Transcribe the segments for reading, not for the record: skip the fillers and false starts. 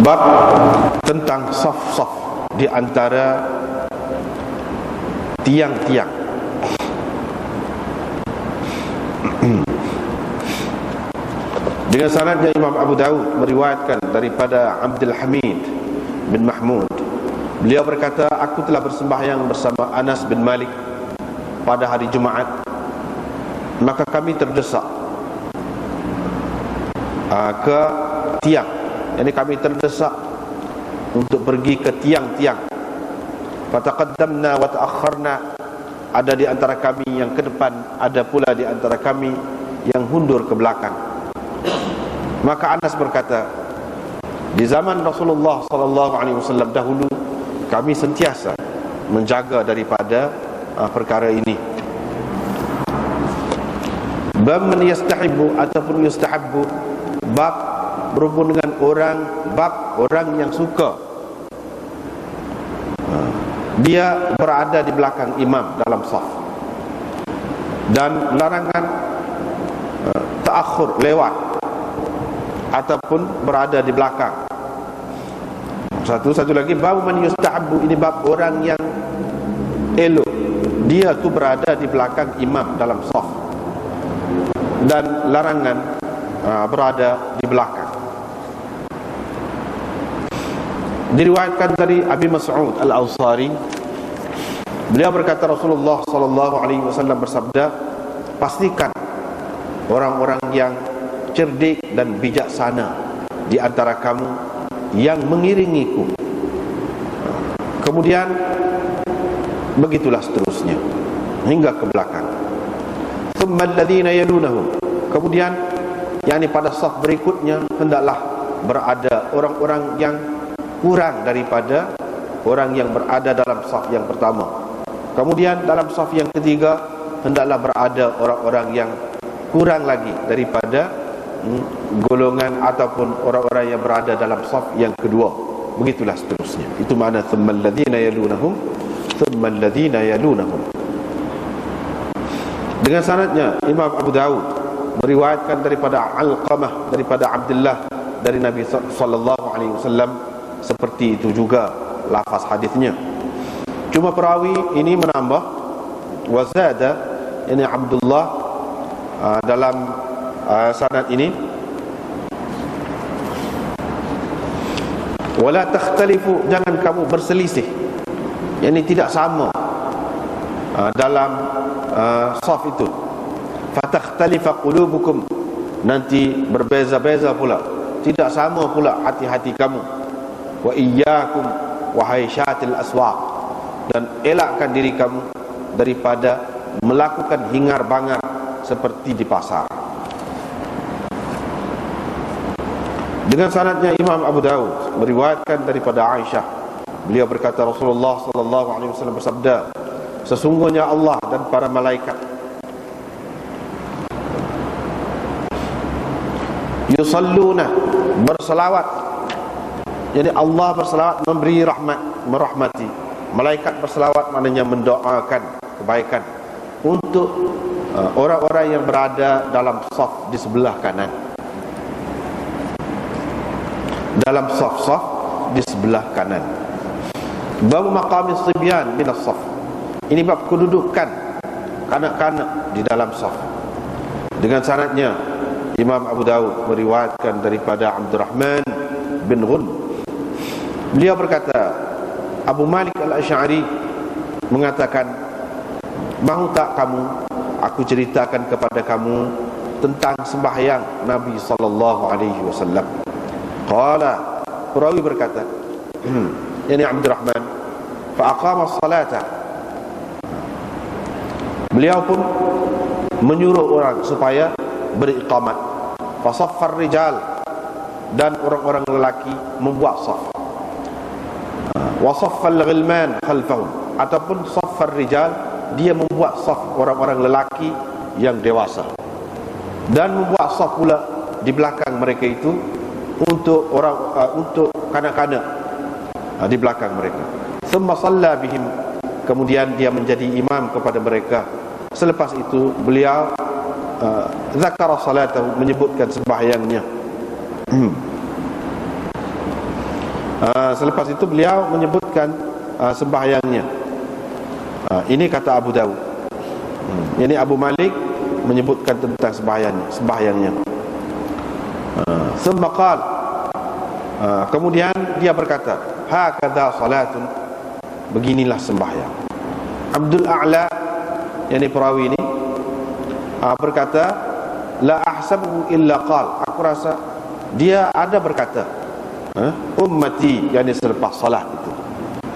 Bab tentang saf-saf di antara tiang-tiang. Dengan sanadnya Imam Abu Dawud meriwayatkan daripada Abdul Hamid bin Mahmud. Beliau berkata, aku telah bersembahyang bersama Anas bin Malik pada hari Jumaat. Maka kami terdesak ke tiang. Jadi kami terdesak untuk pergi ke tiang-tiang. Fataqaddamna wa ta'akhkharna. Ada di antara kami yang ke depan, ada pula di antara kami yang mundur ke belakang. Maka Anas berkata, di zaman Rasulullah SAW dahulu, kami sentiasa menjaga daripada perkara ini. Bab man yastahibu ataupun yustahabbu, bab berhubung dengan orang yang suka dia berada di belakang imam dalam saf, dan larangan ta'akhur, lewat ataupun berada di belakang. Satu lagi, bab man yustahabbu, ini bab orang yang elok dia tu berada di belakang imam dalam saf, dan larangan berada di belakang. Diriwayatkan dari Abi Mas'ud Al-Ansari, beliau berkata, Rasulullah SAW bersabda, pastikan orang-orang yang cerdik dan bijaksana di antara kamu yang mengiringiku. Kemudian begitulah seterusnya hingga ke belakang. Thumma alladhina yalunahum, kemudian yakni pada saf berikutnya hendaklah berada orang-orang yang kurang daripada orang yang berada dalam saf yang pertama. Kemudian dalam saf yang ketiga hendaklah berada orang-orang yang kurang lagi daripada golongan ataupun orang-orang yang berada dalam saf yang kedua. Begitulah seterusnya. Itu makna thummal ladzina yalunahum, thummal ladzina yalunahum. Dengan sanadnya Imam Abu Dawud meriwayatkan daripada Alqamah, daripada Abdullah, dari Nabi sallallahu alaihi wasallam, seperti itu juga lafaz hadisnya. Cuma perawi ini menambah wazada, ini Abdullah dalam sanad ini, wala takhtalifu, jangan kamu berselisih, yakni tidak sama dalam saf itu. Fatakhtalifa qulubukum, nanti berbeza-beza pula, tidak sama pula hati-hati kamu. Wa iyyakum wahai syatil aswaq, dan elakkan diri kamu daripada melakukan hingar-bangar seperti di pasar. Dengan sanadnya Imam Abu Dawud meriwayatkan daripada Aisyah, beliau berkata, Rasulullah sallallahu alaihi wasallam bersabda, sesungguhnya Allah dan para malaikat yusalluna, berselawat. Jadi Allah berselawat memberi rahmat, merahmati. Malaikat berselawat maknanya mendoakan kebaikan untuk orang-orang yang berada dalam saf di sebelah kanan, dalam saf-saf di sebelah kanan. Bab maqamis sibyan min as-saf, ini bab kedudukan kanak-kanak di dalam saf. Dengan sanadnya Imam Abu Dawud meriwayatkan daripada Abdurrahman bin Ghun, beliau berkata, Abu Malik Al-Asy'ari mengatakan, mahu tak kamu aku ceritakan kepada kamu tentang sembahyang Nabi sallallahu alaihi wasallam? Qala, perawi berkata, yani Abdurrahman, fa aqama as-salata, beliau pun menyuruh orang supaya beriqamat. Fa saffar rijal, dan orang-orang lelaki membuat saf. Wa saffal ghilman khalfahum, ataupun saffar rijal, dia membuat saf orang-orang lelaki yang dewasa, dan membuat saf pula di belakang mereka itu untuk orang untuk kanak-kanak di belakang mereka. Thumma shalla bihim, kemudian dia menjadi imam kepada mereka. Selepas itu beliau zakara salatahu, menyebutkan sembahyangnya. Selepas itu beliau menyebutkan sembahyangnya. Ini kata Abu Dawud. Ini Abu Malik menyebutkan tentang sembahyangnya. Thumma qala, kemudian dia berkata, hakadha salatun, beginilah sembahyang. Abdul A'la, yakni perawi ini, berkata, la ahsabu illa qal, aku rasa dia ada berkata, ummati, yakni selepas salat itu,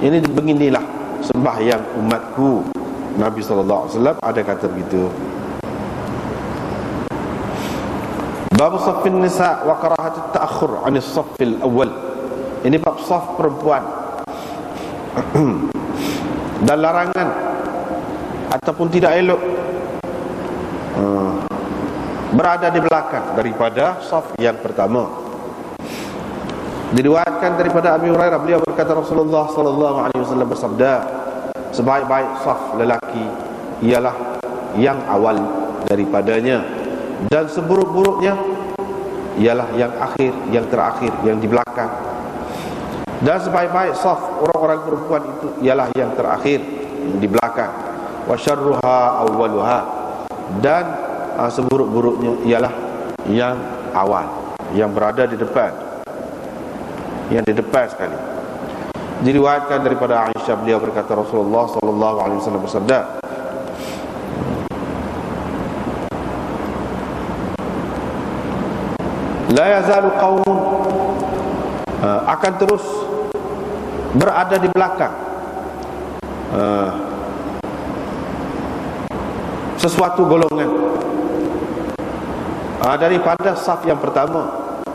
ini beginilah sembahyang umatku. Nabi SAW ada kata begitu. Bab saffin nisa wa karahat at-ta'akhur 'an as-saff al-awwal. Ini bab saf perempuan dan larangan ataupun tidak elok berada di belakang daripada saf yang pertama. Diriwayatkan daripada Abi Hurairah, beliau berkata, Rasulullah sallallahu alaihi wasallam bersabda, sebaik-baik saf lelaki ialah yang awal daripadanya, dan seburuk-buruknya ialah yang akhir, yang terakhir, yang di belakang. Dan sebaik-baik saf orang-orang perempuan itu ialah yang terakhir, yang di belakang. Wa syarruha awwaluha, dan seburuk-buruknya ialah yang awal, yang berada di depan, yang di depan sekali. Diriwayatkan daripada Aisyah, beliau berkata, Rasulullah sallallahu alaihi wasallam bersabda, la yazalu qaumun, akan terus berada di belakang sesuatu golongan daripada saf yang pertama,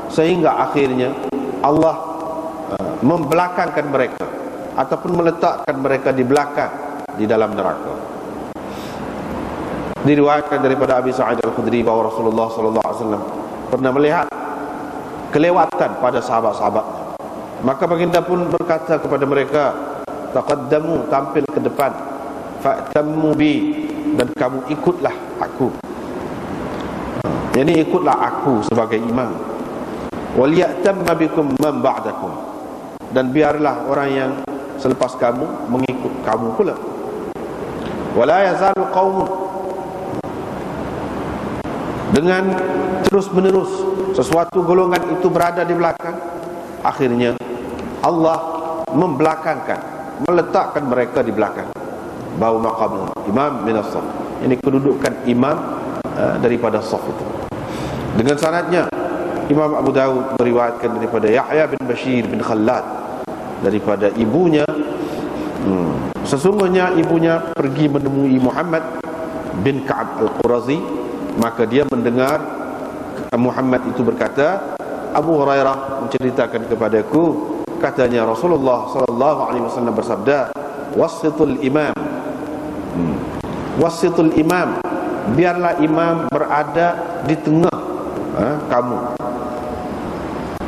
sehingga akhirnya Allah membelakangkan mereka ataupun meletakkan mereka di belakang di dalam neraka. Diriwayatkan daripada Abi Sa'id Al-Khudri bahawa Rasulullah sallallahu alaihi wasallam pernah melihat kelewatan pada sahabat-sahabatnya. Maka baginda pun berkata kepada mereka, taqaddamu, tampil ke depan, fa'tammu bi, dan kamu ikutlah aku. Jadi ikutlah aku sebagai imam. Wal ya'tamma bikum man ba'dakum, dan biarlah orang yang selepas kamu mengikut kamu pula. Wala yazalu qaumun, dengan terus menerus sesuatu golongan itu berada di belakang, akhirnya Allah membelakangkan, meletakkan mereka di belakang. Bau maqam imam min as-saf, ini kedudukan imam daripada saf itu. Dengan sanadnya Imam Abu Dawud meriwayatkan daripada Yahya bin Bashir bin Khallad, daripada ibunya, sesungguhnya ibunya pergi menemui Muhammad bin Ka'ab Al-Qurazi, maka dia mendengar Muhammad itu berkata, Abu Hurairah menceritakan kepadaku, katanya Rasulullah sallallahu alaihi wasallam bersabda, wasitul imam, wasitul imam, biarlah imam berada di tengah kamu,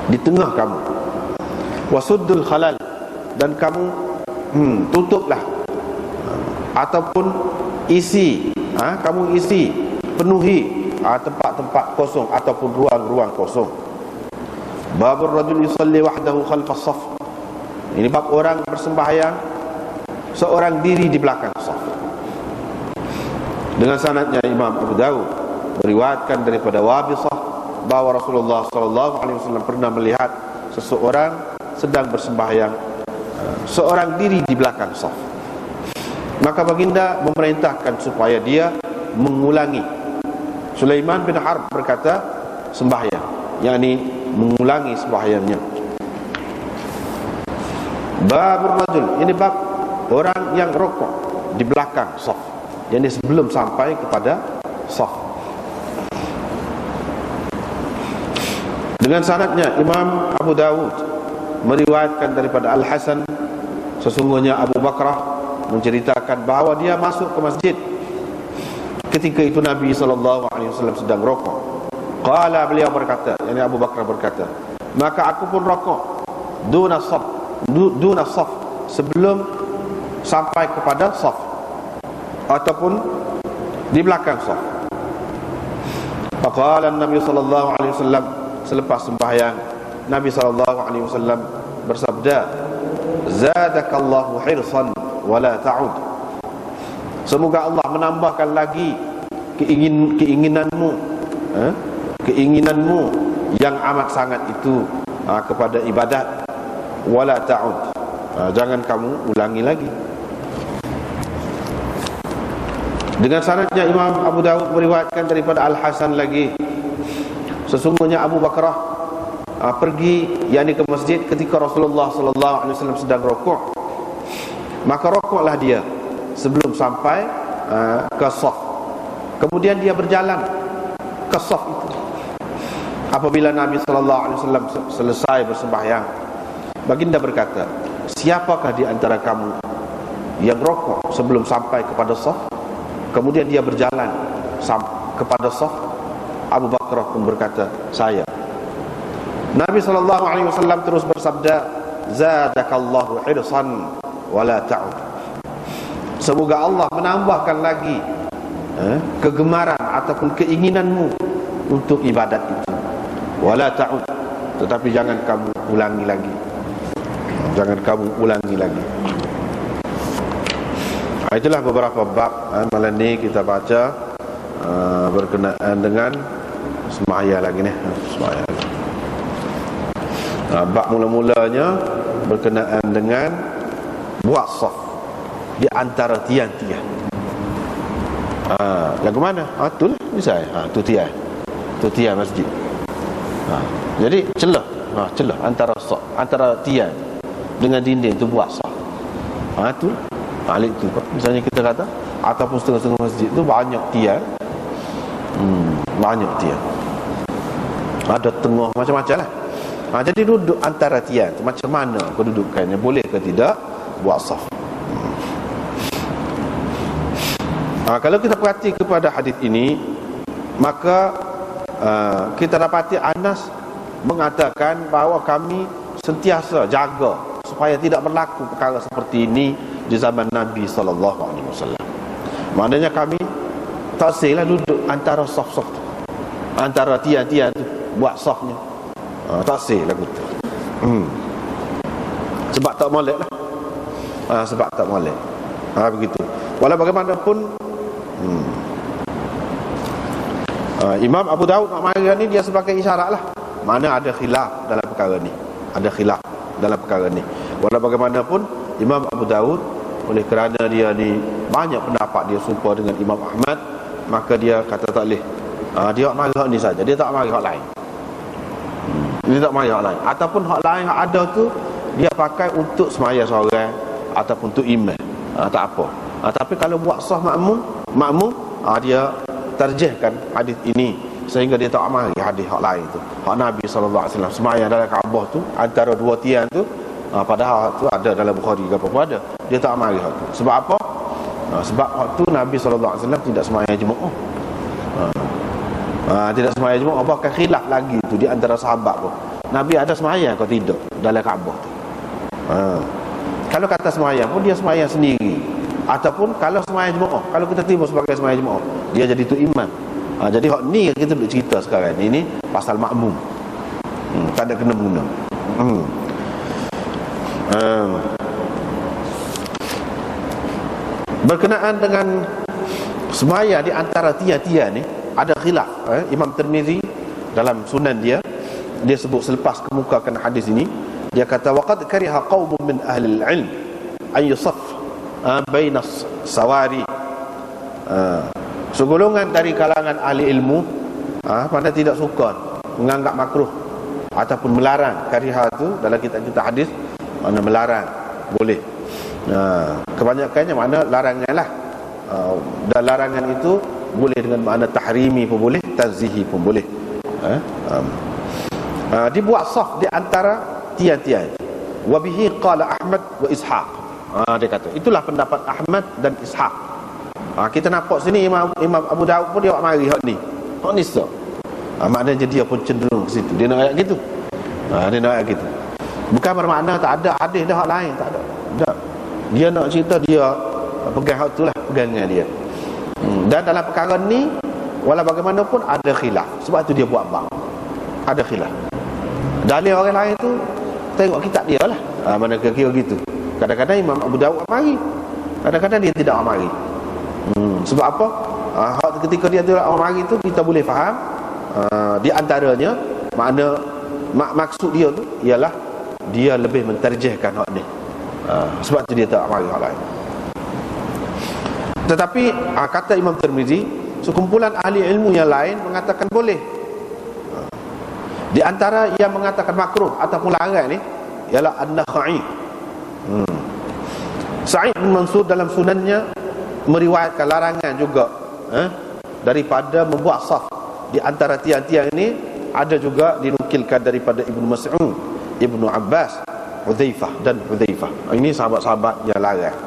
di tengah kamu. Wasuddul khalal, dan kamu tutuplah ataupun isi, kamu isi, penuhi tempat-tempat kosong ataupun ruang-ruang kosong. Babur rajul yusalli wahdahu khalfas saf, ini bab orang bersembahyang seorang diri di belakang saf. Dengan sanadnya Imam Abu Dawud meriwayatkan daripada Wabisah bahawa Rasulullah sallallahu alaihi wasallam pernah melihat seseorang sedang bersembahyang seorang diri di belakang saf. Maka baginda memerintahkan supaya dia mengulangi. Sulaiman bin Harb berkata sembahyang, yakni mengulangi sembahyangnya. Babur rajul, ini bab orang yang rokok di belakang saf, yakni sebelum sampai kepada saf. Dengan sanadnya Imam Abu Dawud meriwayatkan daripada Al-Hasan, sesungguhnya Abu Bakrah menceritakan bahawa dia masuk ke masjid ketika itu Nabi SAW sedang rokok. Qala, beliau berkata, yakni Abu Bakrah berkata, maka aku pun rokok duna saf, sebelum sampai kepada saf ataupun di belakang saf. Faqala Nabi SAW, selepas sembahyang Nabi SAW bersabda, zadakallahu hirsan wala ta'ud. Semoga Allah menambahkan lagi keinginanmu, keinginanmu yang amat sangat itu kepada ibadat. Wala ta'ud, jangan kamu ulangi lagi. Dengan sanadnya Imam Abu Dawud meriwayatkan daripada Al-Hasan lagi, sesungguhnya Abu Bakrah pergi yakni ke masjid ketika Rasulullah sallallahu alaihi wasallam sedang rukuk. Maka rukuklah dia sebelum sampai ke shaf. Kemudian dia berjalan ke shaf itu. Apabila Nabi sallallahu alaihi wasallam selesai bersembahyang, baginda berkata, siapakah di antara kamu yang rukuk sebelum sampai kepada shaf? Kemudian dia berjalan kepada shaf. Abu Bakrah pun berkata, saya. Nabi SAW terus bersabda, zadakallahu hirsan wala ta'ud. Semoga Allah menambahkan lagi kegemaran ataupun keinginanmu untuk ibadat itu. Wala ta'ud, tetapi jangan kamu ulangi lagi. Jangan kamu ulangi lagi. Itulah beberapa bab malam ni kita baca berkenaan dengan semaya lagi ni. Semaya lagi. Bab mula-mulanya berkenaan dengan buat saf di antara tiang-tiang. Lagu mana? Itu lah misalnya. Tu tiang. Tu tiang masjid. Jadi celah. Celah antara saf, antara tiang dengan dinding tu buat saf. Itu alik tu. Misalnya kita kata ataupun setengah-setengah masjid tu banyak tiang. Banyak tiang. Ada tengah macam-macam lah. Jadi duduk antara tiang tu macam mana kedudukannya, boleh ke tidak buat saf. Kalau kita perhati kepada hadis ini, maka kita dapati Anas mengatakan bahawa kami sentiasa jaga supaya tidak berlaku perkara seperti ini di zaman Nabi SAW. Maknanya kami tak sila duduk antara saf-saf tu, antara tiang-tiang tu buat safnya. Tak sih lagu tu. Sebab tak molek lah. Sebab tak molek. Begitu. Walau bagaimanapun Imam Abu Dawud nak mari ni dia sebagai isyarat lah. Mana ada khilaf dalam perkara ni. Ada khilaf dalam perkara ni. Walau bagaimanapun Imam Abu Dawud, oleh kerana dia ni banyak pendapat dia serupa dengan Imam Ahmad, maka dia kata tak boleh. Dia nak mari hak ni saja. Dia tak mari hak lain. Dia tak mari hak lain. Ataupun hak lain yang ada tu dia pakai untuk semaya seorang ataupun untuk imam. Tak apa. Tapi kalau buat sah makmum, dia tarjihkan hadis ini sehingga dia tak mari hadis hak lain tu. Hak Nabi sallallahu alaihi wasallam semaya dalam Kaabah tu antara dua tiang tu, padahal tu ada dalam Bukhari ke apa ada. Dia tak mari hak tu. Sebab apa? Sebab hak tu Nabi sallallahu alaihi wasallam tidak semaya Jumaat. Tidak semaya Jumaat, bahkan khilaf lagi tu di antara sahabat pun. Nabi ada semaya atau tidak dalam Kaabah tu. Kalau kata semaya pun dia semaya sendiri, ataupun kalau semaya Jumaat, kalau kita tiba sebagai semaya Jumaat, dia jadi tu imam. Jadi hak ni kita duk cerita sekarang ini pasal makmum. Tak ada kena-mengena. Berkenaan dengan semaya di antara tiang-tiang ni ada khilaf. Imam Tirmizi dalam sunan dia sebut selepas kemukakan hadis ini, dia kata waqad kariha qaumun min ahli al-ilm an yusaff baina sawari. Segolongan dari kalangan ahli ilmu pada tidak suka, menganggap makruh ataupun melarang. Kariha tu dalam kitab-kitab hadis mana melarang, boleh. Kebanyakannya makna larangan lah. Dan larangan itu boleh dengan makna tahrimi pun boleh, tanzihi pun boleh. Dibuat saf di antara tiang-tiang. Wa bihi qala Ahmad wa Ishaq. Dia kata itulah pendapat Ahmad dan Ishaq. Kita nampak sini Imam Abu Dawud pun dia buat mari hak ni. Hak ni so. Maknanya dia pun cenderung ke situ. Dia nak ayat gitu. Dia nak ayat gitu. Bukan bermakna tak ada hadis dah hak lain, tak ada. Tak. Dia nak cerita dia pegang hak tu lah, pegangan dia. Dan dalam perkara ni walau bagaimanapun ada khilaf. Sebab tu dia buat bab. Ada khilaf. Dalil orang lain tu tengok kitab dia lah. Mana kira gitu. Kadang-kadang Imam Abu Dawud mari, kadang-kadang dia tidak mari. Sebab apa? Ketika dia tidak mari itu kita boleh faham di antaranya maksud dia tu ialah dia lebih menterjihkan hak ni. Sebab tu dia tak mari hak lain. Tetapi kata Imam Tirmizi, sekumpulan ahli ilmu yang lain mengatakan boleh. Di antara yang mengatakan makruh ataupun larang ni ialah An-Nakhai. Sa'id bin Mansur dalam sunannya meriwayatkan larangan juga daripada membuat saf di antara tiang-tiang ini. Ada juga dinukilkan daripada Ibnu Mas'ud, Ibnu Abbas, Hudzaifah dan Hudzaifah. Ini sahabat-sahabat yang larang.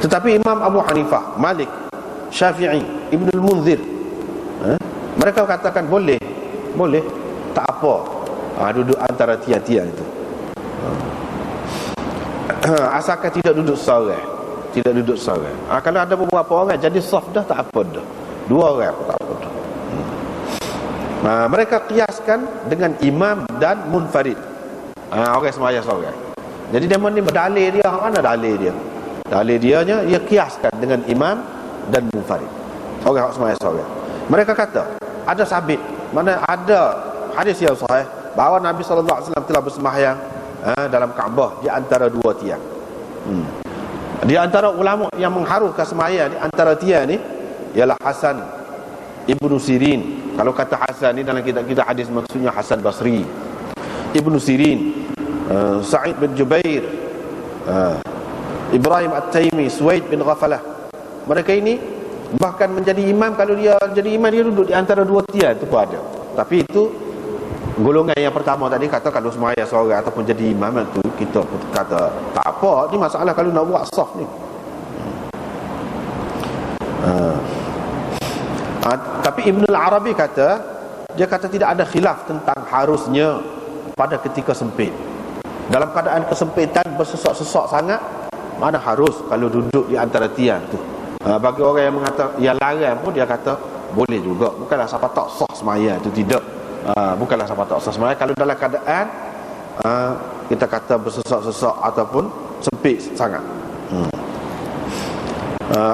Tetapi Imam Abu Hanifah, Malik, Syafi'i, Ibnu Al-Munzir, mereka katakan boleh, tak apa. Duduk antara tiang-tiang itu, asalkan tidak duduk seorang. Kalau ada beberapa orang jadi saf dah, tak apa dah. 2 orang tak apa dah. Mereka kiaskan dengan imam dan munfarid. Orang sembahyang seorang. Jadi dia ni berdalil dia, mana dalil dia? Dalil dianya ia kiaskan dengan imam dan munfarid. Orang sembahyang seorang. Mereka kata ada sabit, mana ada hadis yang sahih bahawa Nabi SAW telah bersembahyang dalam Kaabah di antara 2 tiang. Di antara ulama yang mengharukan sembahyang di antara tiang ni ialah Hasan Ibnu Sirin. Kalau kata Hasan ni dalam kitab-kitab hadis maksudnya Hasan Basri, Ibnu Sirin, Sa'id bin Jubair, Ibrahim At-Taimi, Suwaid bin Ghafalah. Mereka ini bahkan menjadi imam. Kalau dia jadi imam, dia duduk di antara 2 tiang itu pun ada. Tapi itu golongan yang pertama tadi kata kalau sembahyang seorang ataupun jadi imam itu kita kata tak apa. Ini masalah kalau nak buat saf ni. Tapi Ibn al-Arabi kata, dia kata tidak ada khilaf tentang harusnya pada ketika sempit. Dalam keadaan kesempitan bersesak-sesak sangat, mana harus kalau duduk di antara tiang tu. Bagi orang yang mengatakan yang larang pun dia kata boleh juga. Bukanlah siapa tak sah sembahyang itu, tidak. Bukanlah siapa tak sah sembahyang kalau dalam keadaan kita kata bersesak-sesak ataupun sempit sangat.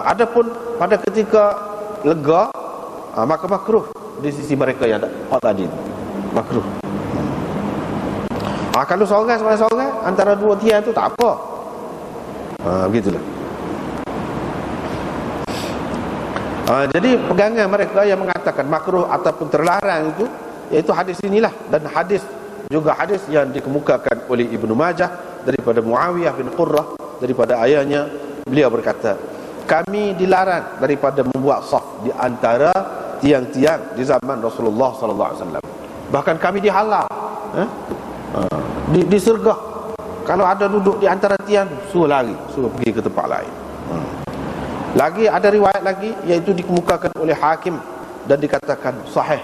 Adapun pada ketika lega, maka makruh di sisi mereka yang tadi makruh. Kalau seorang antara 2 tiang itu tak apa. Begitulah. Jadi pegangan mereka yang mengatakan makruh ataupun terlarang itu, iaitu hadis inilah, dan hadis juga hadis yang dikemukakan oleh Ibnu Majah daripada Muawiyah bin Qurrah daripada ayahnya. Beliau berkata, kami dilarang daripada membuat saf di antara tiang-tiang di zaman Rasulullah sallallahu alaihi wasallam. Bahkan kami dihalau, disergah. Kalau ada duduk di antara tiang, suruh lari, suruh pergi ke tempat lain. Lagi ada riwayat lagi, iaitu dikemukakan oleh Hakim dan dikatakan sahih,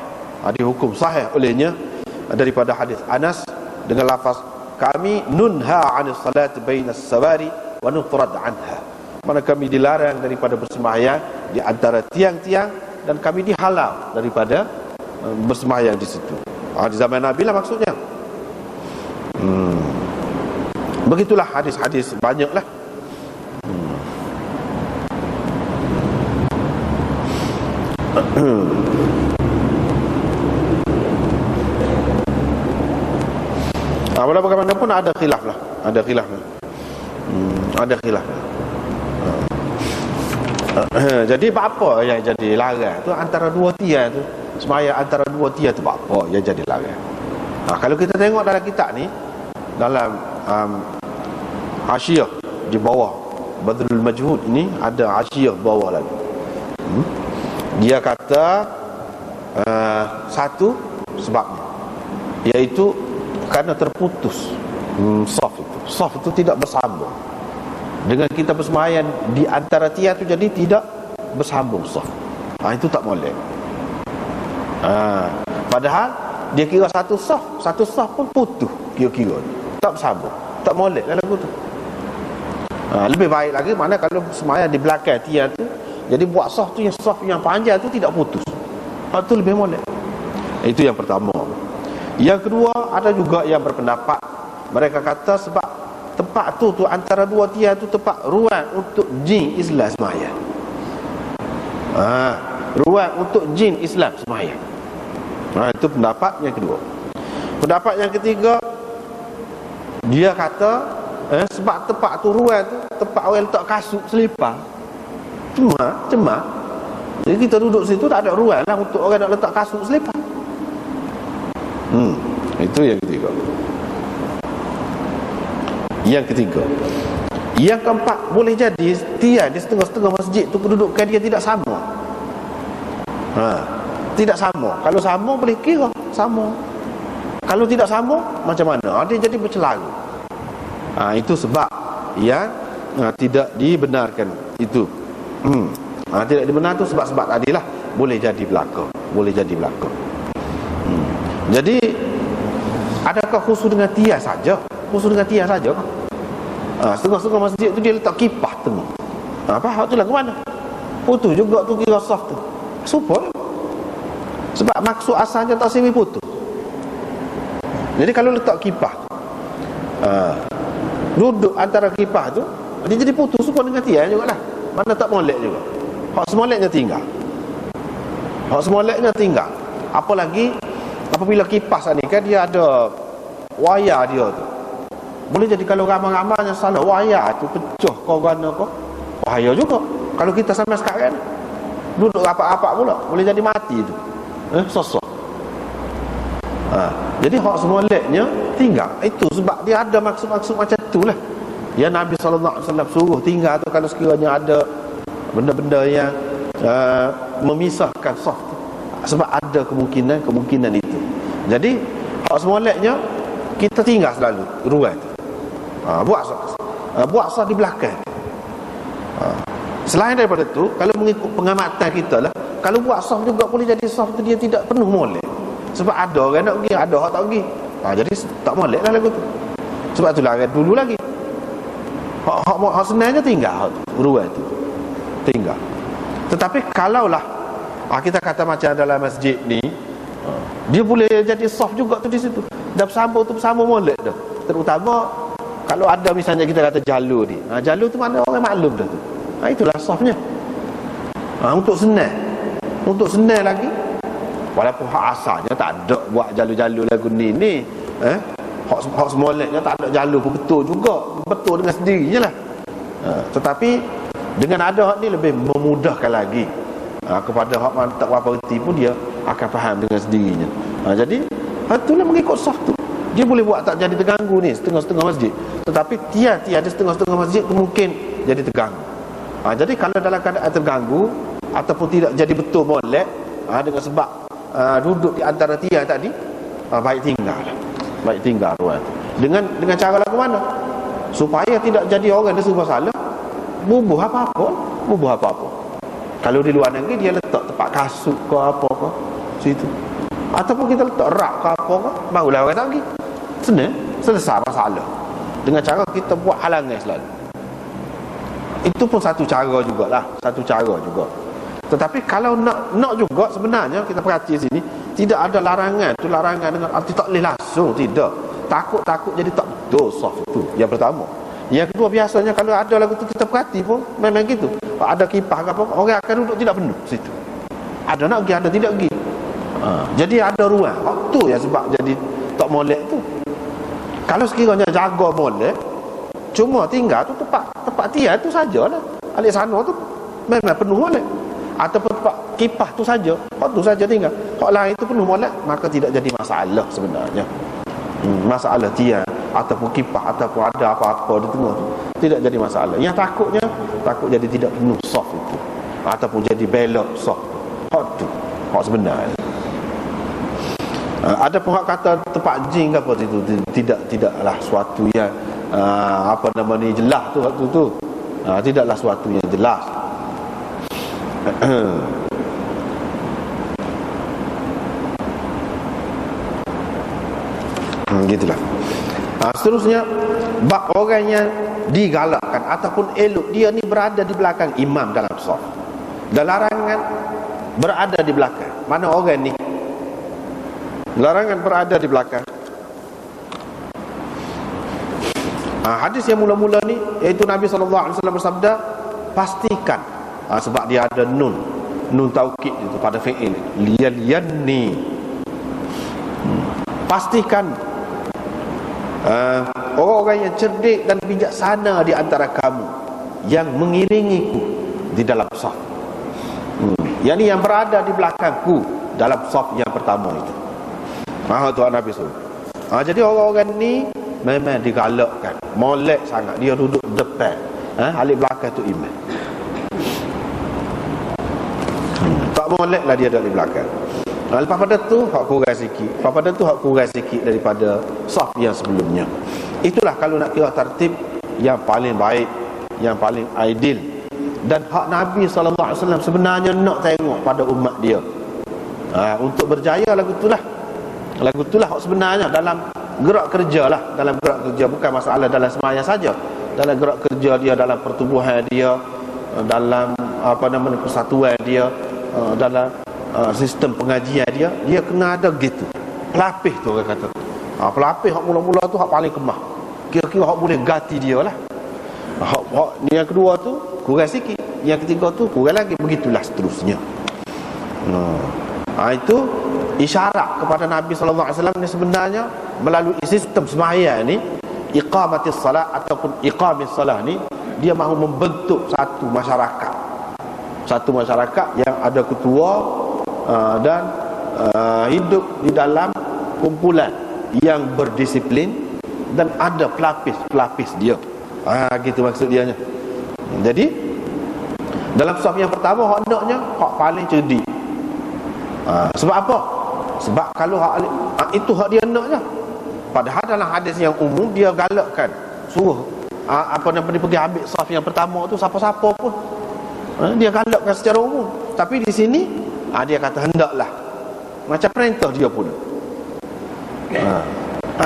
dihukum sahih olehnya, daripada hadis Anas dengan lafaz, kami nunha 'anis salati bainas sawari wa nutrad 'anha. Mana kami dilarang daripada bersembahyang di antara tiang-tiang dan kami dihalau daripada bersembahyang di situ. Di zaman Nabi lah maksudnya. Begitulah hadis-hadis banyaklah. Walau bagaimanapun ada khilaf lah. Ada khilaf. Jadi apa yang jadi larang tu antara 2 tiang tu, sembahyang antara 2 tiang tu apa yang jadi larang. Kalau kita tengok dalam kitab ni, dalam Hasyiyah di bawah Badrul Majhud ini ada Hasyiyah bawah lagi. Dia kata satu sebabnya, iaitu kerana terputus saf itu tidak bersambung dengan kita bersembahyang di antara tiang itu, jadi tidak bersambung saf. Itu tak boleh. Padahal dia kira satu saf pun putus, kira-kira tak bersambung, tak boleh dalam lagu tu. Lebih baik lagi mana kalau sembahyang di belakang tiang tu, jadi buat saf yang panjang tu tidak putus. Itu lebih molek. Itu yang pertama. Yang kedua, ada juga yang berpendapat, mereka kata sebab tempat tu antara dua tiang tu tempat ruang untuk jin Islam sembahyang. Ruang untuk jin Islam sembahyang. Itu pendapat yang kedua. Pendapat yang ketiga, dia kata sebab tempat tu ruang tu tempat orang letak kasut selipar. Cuma jadi kita duduk situ tak ada ruang lah untuk orang nak letak kasut selipar. Itu yang ketiga. Yang keempat, boleh jadi tiang di setengah-setengah masjid tu kedudukan dia tidak sama. Tidak sama. Kalau sama boleh kira sama. Kalau tidak sama, macam mana? Dia jadi bercelaru. Itu sebab yang tidak dibenarkan itu. Tidak dibenarkan tu sebab-sebab tadilah boleh jadi belaka. Jadi adakah khusus dengan tiang saja? Khusus dengan tiang saja kan? Setengah-setengah masjid tu dia letak kipah tengah. Apa tu lah ke mana? Putus juga tu kira saf tu. Supaya sebab maksud asalnya tak sini putus. Jadi kalau letak kipah duduk antara kipah tu, dia jadi putus supaya dengan tiang jugalah. Mana tak molek juga. Hak semoleknya tinggal. Apalagi apabila kipas ni kan dia ada wayar dia tu. Boleh jadi kalau ramai-ramainya salah wayar tu pecah korang kau. Bahaya juga. Kalau kita sama sekarang duduk rapat-rapat pula, boleh jadi mati tu. Sosok. Jadi hak semoleknya tinggal. Itu sebab dia ada maksud-maksud macam itulah. Ya Nabi SAW suruh tinggal tu kalau sekiranya ada benda-benda yang memisahkan saf tu. Sebab ada kemungkinan itu. Jadi hak semoleknya kita tinggal selalu ruang tu. Buat saf di belakang. Selain daripada tu, kalau mengikut pengamatan kita lah, kalau buat saf juga boleh jadi saf tu dia tidak penuh molek. Sebab ada orang nak pergi, ada orang tak pergi. Jadi tak molek lah lagu tu. Sebab tu lah dulu lagi hak senangnya tinggal ruang tu. Tinggal. Tetapi kalaulah kita kata macam dalam masjid ni, dia boleh jadi saf juga tu di situ. Dah bersama molek dah. Terutama kalau ada misalnya kita kata jalur ni. Jalur tu mana orang maklum dah tu. Itulah safnya. Untuk senang lagi. Walaupun hak asalnya tak ada buat jalur-jalur lagu ni. Hak semoleknya tak ada jalur pun betul juga. Betul dengan sendirinya lah. Tetapi dengan ada hak ni lebih memudahkan lagi kepada hak man tak berapa reti pun dia akan faham dengan sendirinya. Jadi itulah mengikut saf tu. Dia boleh buat tak jadi terganggu ni setengah-setengah masjid. Tetapi tiada setengah-setengah masjid tu mungkin jadi terganggu. Jadi kalau dalam keadaan terganggu ataupun tidak jadi betul molek dengan sebab duduk di antara tiang tadi, baik tinggal ruang tu. Dengan cara lagu mana? Supaya tidak jadi orang dia serba salah bubuh apa-apa. Kalau di luar negeri dia letak tempat kasut ke apa ke situ, ataupun kita letak rak ke apa ke, barulah orang tak pergi. Senang, selesai masalah. Dengan cara kita buat halangan selalu. Itu pun satu cara jugalah. Tetapi kalau nak juga sebenarnya kita perhati sini, tidak ada larangan. Itu larangan dengan arti tak boleh langsung, tidak. Takut jadi tak betul saf itu. Yang pertama. Yang kedua, biasanya kalau ada lagu tu kita perhati pun memang gitu. Ada kipah ke apa, orang akan duduk tidak penuh situ. Ada nak pergi, ada tidak pergi. Jadi ada ruang. Waktu yang sebab jadi tak molek tu. Kalau sekiranya jaga molek, cuma tinggal tu tempat tiang tu sajalah. Alik sana tu memang penuh molek. Ataupun tempat kipah tu saja, waktu saja tinggal. Hak lain tu penuh molek, maka tidak jadi masalah sebenarnya. Masalah tiang ataupun kipah ataupun ada apa-apa di tengah tu tidak jadi masalah. Yang takut jadi tidak penuh saf itu, ataupun jadi belok saf. Hak tu hak sebenarnya. Ada pun hak kata tempat jin ke apa itu tidaklah suatu yang jelas tu waktu tu. Tidaklah suatu yang jelas. Gitulah. Seterusnya, bab orang yang digalakkan ataupun elok dia ni berada di belakang imam dalam saf. Dan larangan berada di belakang. Mana orang ni Larangan berada di belakang. Hadis yang mula-mula ni, iaitu Nabi SAW bersabda, pastikan, sebab dia ada nun taukid itu pada fi'il, liyanni, pastikan orang-orang yang cerdik dan bijaksana di antara kamu yang mengiringiku di dalam saf, yakni yang berada di belakangku dalam saf yang pertama itu. Tuan Nabi SAW. Jadi orang-orang ni memang digalakkan, molek sangat dia duduk depan, alik belakang tu imam. Tak molek lah dia dari belakang. Lepas pada tu hak kurang sikit, lepas pada tu hak kurang sikit daripada saf yang sebelumnya. Itulah kalau nak kira tertib yang paling baik, yang paling ideal. Dan hak Nabi SAW sebenarnya nak tengok pada umat dia, untuk berjaya lagu itulah hak sebenarnya dalam gerak kerja lah. Dalam gerak kerja, bukan masalah dalam sembahyang saja, dalam gerak kerja dia, dalam pertubuhan dia, dalam persatuan dia, dalam sistem pengajian dia kena ada gitu. Pelapis tu orang kata, pelapis hak mula-mula tu hak paling kemah, kira-kira hak boleh ganti dia lah. Hak yang kedua tu kurang sikit, yang ketiga tu kurang lagi, begitulah seterusnya. Itu isyarat kepada Nabi SAW ni sebenarnya melalui sistem sembahyang ni, iqamatis salat ataupun iqamis salah ni, dia mahu membentuk satu masyarakat yang ada ketua, dan hidup di dalam kumpulan yang berdisiplin dan ada pelapis dia. Gitu maksud dia nya. Jadi dalam saf yang pertama hak naknya hak paling cerdik. Sebab apa? Sebab kalau itu hak dia naknya. Padahal dalam hadis yang umum dia galakkan suruh pergi ambil saf yang pertama tu siapa-siapa pun. Dia galakkan secara umum. Tapi di sini dia kata hendaklah, macam perintah dia pun.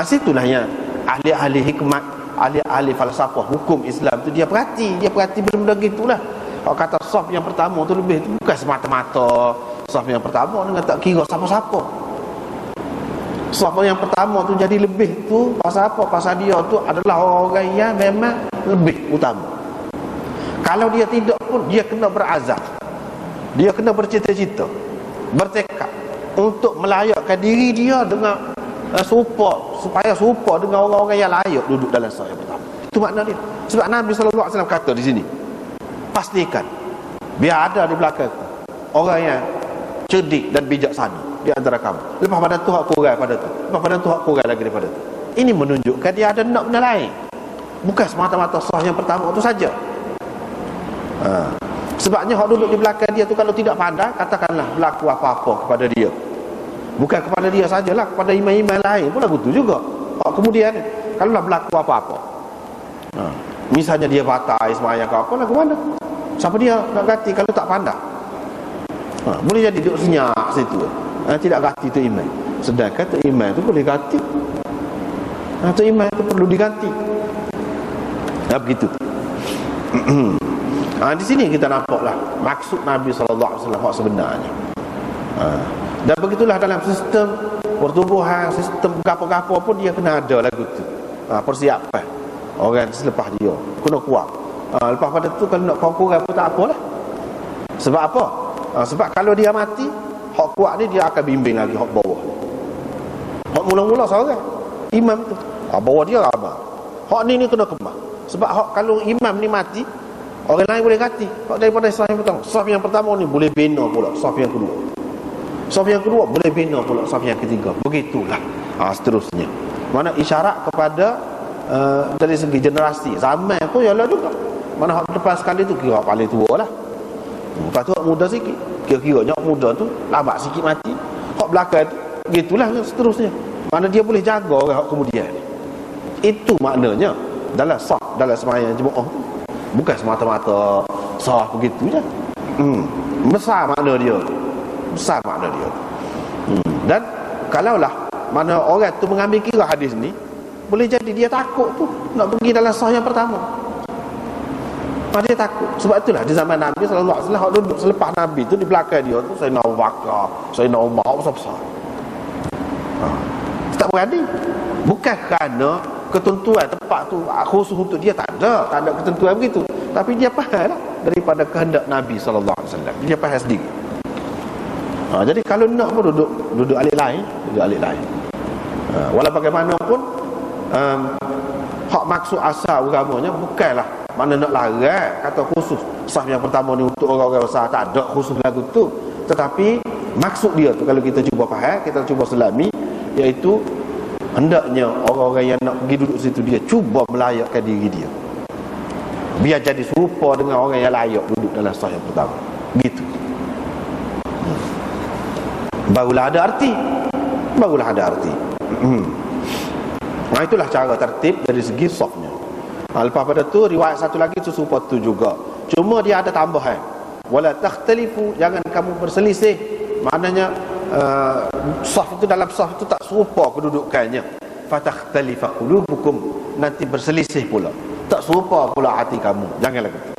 Situlah yang ahli-ahli hikmat, ahli-ahli falsafah hukum Islam tu dia perhati benda-benda gitulah. Kalau kata saf yang pertama tu lebih, tu bukan semata-mata saf yang pertama dengan tak kira siapa-siapa. Saf yang pertama tu jadi lebih tu pasal apa? Pasal dia tu adalah orang-orang yang memang lebih utama. Kalau dia tidak pun dia kena berazam, dia kena bercita-cita, bertekad untuk melayakkan diri dia dengan supaya serupa dengan orang-orang yang layak duduk dalam saf yang pertama. Itu makna dia. Sebab Nabi SAW kata di sini, pastikan biar ada di belakang orang yang cerdik dan bijaksana di antara kamu. Lepas pada tu hak kurang pada tu, lepas pada tu hak kurang lagi daripada tu. Ini menunjukkan dia ada nak benda lain, bukan semata-mata saf yang pertama tu saja. Sebabnya hak duduk di belakang dia tu kalau tidak pandai, katakanlah berlaku apa-apa kepada dia, bukan kepada dia sajalah, kepada imam-imam lain pun lagu tu juga. Kemudian kalau lah berlaku apa-apa, misalnya dia batal sembahyang ke apa, lagu mana? Siapa dia nak ganti kalau tak pandai? Boleh jadi duduk senyap situ, tidak ganti tu imam. Sedangkan tu imam tu boleh ganti, tu imam tu perlu diganti. Begitu. Di sini kita nampaklah maksud Nabi SAW sebenarnya. Dan begitulah dalam sistem pertubuhan, sistem gapo-gapo pun dia kena ada lagu tu. Persiapan orang selepas dia kena kuat. Lepas pada tu kalau nak kurang pun tak apalah. Sebab apa? Sebab kalau dia mati, hak kuat ni dia akan bimbing lagi hak bawah. Hak mula-mula seorang imam tu, bawah dia ramai. Hak ni kena kemah. Sebab hak kalau imam ni mati, orang lain boleh ganti. Hak daripada saf yang pertama, saf yang pertama ni boleh bina pula saf yang kedua, saf yang kedua boleh bina pula saf yang ketiga. Begitulah seterusnya. Mana isyarat kepada dari segi generasi zaman pun ialah juga. Mana hak depan sekali tu kira hak paling tua lah. Lepas tu hak muda sikit, kira-kiranya hak muda tu lambat sikit mati. Hak belakang tu begitulah seterusnya. Mana dia boleh jaga orang hak kemudian. Itu maknanya dalam saf, dalam sembahyang jemaah tu, bukan semata-mata saf begitu je. Besar makna dia, besar makna dia. Dan kalaulah mana orang tu mengambil kira hadis ni, boleh jadi dia takut tu nak pergi dalam saf yang pertama. Dia takut. Sebab itulah di zaman Nabi SAW, hak duduk selepas Nabi tu di belakang dia tu Sayyidina Abu Bakar, Sayyidina Umar, besar-besar. Tak berani. Bukan kerana ketentuan tempat tu khusus untuk dia, tak ada ketentuan begitu. Tapi dia faham lah daripada kehendak Nabi SAW. Dia faham sendiri. Jadi kalau nak pun duduk alik lain. Walau bagaimanapun hak maksud asal agamanya bukanlah mana nak larang kata khusus saf yang pertama ni untuk orang-orang besar, tak ada khusus lagu tu. Tetapi maksud dia tu kalau kita cuba faham, kita cuba selami, iaitu hendaknya orang-orang yang nak pergi duduk situ dia cuba melayakkan diri dia biar jadi serupa dengan orang yang layak duduk dalam saf yang pertama. Begitu. Barulah ada arti. Itulah cara tertib dari segi safnya. Lepas pada tu riwayat satu lagi serupa tu juga. Cuma dia ada tambahan. Wala takhtalifu, jangan kamu berselisih. Maknanya saf itu, dalam saf itu tak serupa kedudukannya. Fatakhtalifa qulubukum, nanti berselisih pula. Tak serupa pula hati kamu. Janganlah gitu.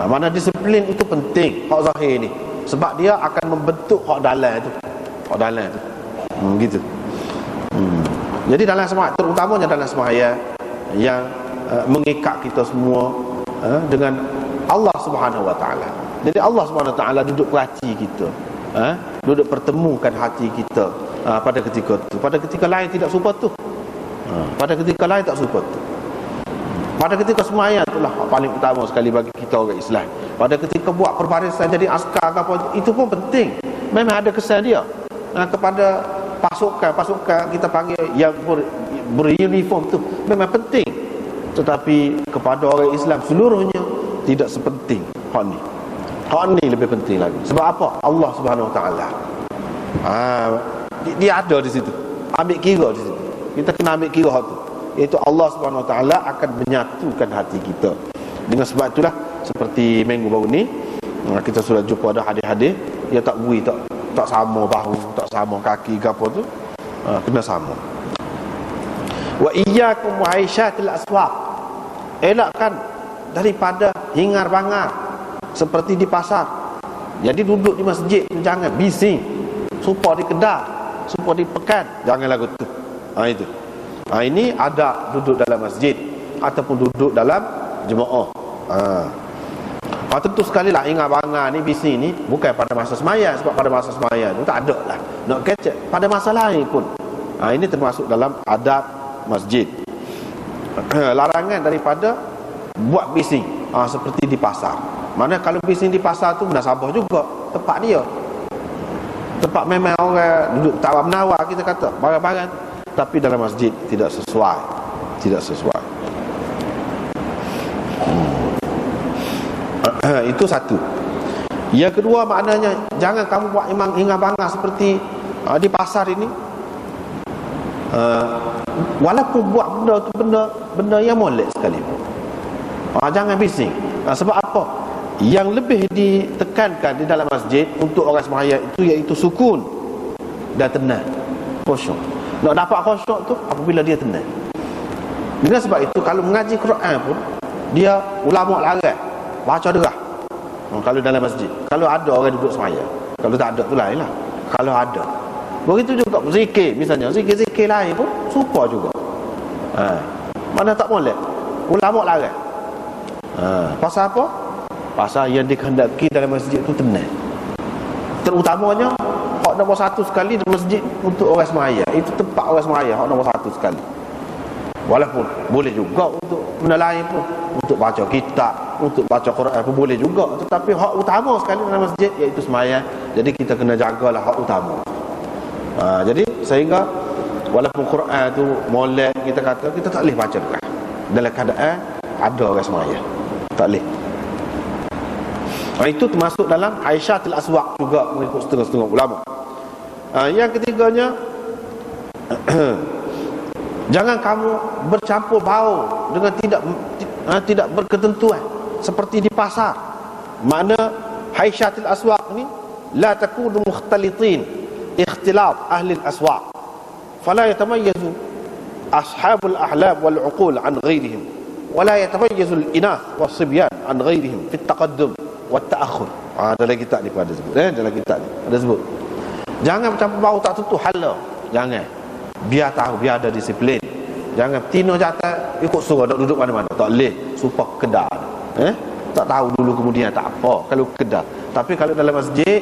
Mana disiplin itu penting, hak zahir ni. Sebab dia akan membentuk hak dalam tu. Gitu. Jadi dalam sembahyang, terutamanya dalam sembahyang yang mengikat kita semua dengan Allah Subhanahu Wa Taala. Jadi Allah Subhanahu Wa Taala duduk perhati kita, duduk pertemukan hati kita pada ketika tu. Pada ketika lain tidak serupa tu. Pada ketika lain tak serupa tu. Pada ketika sembahyang itulah paling utama sekali bagi kita orang Islam. Pada ketika buat perbarisan jadi askar ke apa, itu pun penting. Memang ada kesan dia kepada pasukan kita panggil yang beruniform tu memang penting. Tetapi kepada orang Islam seluruhnya tidak sepenting hak ni. Hak ni lebih penting lagi. Sebab apa? Allah Subhanahu Wa Taala dia ada di situ. Ambil kira di situ. Kita kena ambil kira hak tu. Iaitu Allah Subhanahu Wa Taala akan menyatukan hati kita. Dengan sebab itulah seperti minggu baru ni kita sudah jumpa ada hadis-hadis dia tak bui, tak sama bahu, tak sama kaki ke apa tu, kena sama. Wa iyyakum wa aisyatil aswaq, elakkan daripada hingar-bangar seperti di pasar. Jadi duduk di masjid jangan bising, supaya di kedai, supaya di pekan, janganlah gitu. Itu. Ini ada duduk dalam masjid ataupun duduk dalam jemaah. Tentu sekali lah ingat-bangar ni, bising ni bukan pada masa sembahyang. Sebab pada masa sembahyang tu tak ada lah nak kecek. Pada masa lain pun ini termasuk dalam adab masjid. Larangan daripada buat bising seperti di pasar. Mana kalau bising di pasar tu munasabah juga tempat dia, tempat memang orang duduk tawar menawar, kita kata barang-barang. Tapi dalam masjid tidak sesuai. Itu satu. Yang kedua, maknanya jangan kamu buat ingat-bangar seperti di pasar ini. Walaupun buat benda tu benda yang molek sekalipun, jangan bising. Sebab apa? Yang lebih ditekankan di dalam masjid untuk orang sembahyang itu iaitu sukun dan tenang, khusyuk. Nak dapat khusyuk tu apabila dia tenang. Dengan sebab itu kalau mengaji Quran pun dia ulama larang baca derah kalau dalam masjid. Kalau ada orang duduk sembahyang, kalau tak ada tu lain lah. Kalau ada, begitu juga zikir, misalnya zikir lain pun serupa juga. Mana tak boleh, ulama larang. Pasal apa? Pasal yang dikehendaki dalam masjid tu tenang. Terutamanya hak nombor satu sekali di masjid untuk orang sembahyang, itu tempat orang sembahyang hak nombor satu sekali. Walaupun boleh juga untuk benda lain pun, untuk baca kitab, untuk baca Quran pun boleh juga. Tetapi hak utama sekali dalam masjid iaitu sembahyang. Jadi kita kena jagalah hak utama. Jadi sehingga walaupun Quran tu molek, kita kata kita tak boleh baca Quran dalam keadaan ada orang sembahyang, tak boleh. Itu termasuk dalam aisyatul aswaq juga mengikut setengah-setengah ulama. Yang ketiganya, jangan kamu bercampur bau dengan tidak berketentuan seperti di pasar. Makna aisyatul aswaq ni la takunu mukhtalitin ikhtilat ahli al-aswaq fala yatamayyazu ashabul ahlab wal uqul an ghairihim wala yatamayyazu al-inath was-sibyan an ghairihim fi at-taqaddum wat-ta'akhur. Dalam kitab ni pun ada sebut, dalam kitab ni ada sebut jangan bercampur bau tak tentu hala Jangan. Biar tahu, biar ada disiplin. Jangan tino jatah ikut suruh nak duduk mana-mana. Tak boleh. Supaya kedah. Tak tahu dulu kemudian tak apa kalau kedah. Tapi kalau dalam masjid,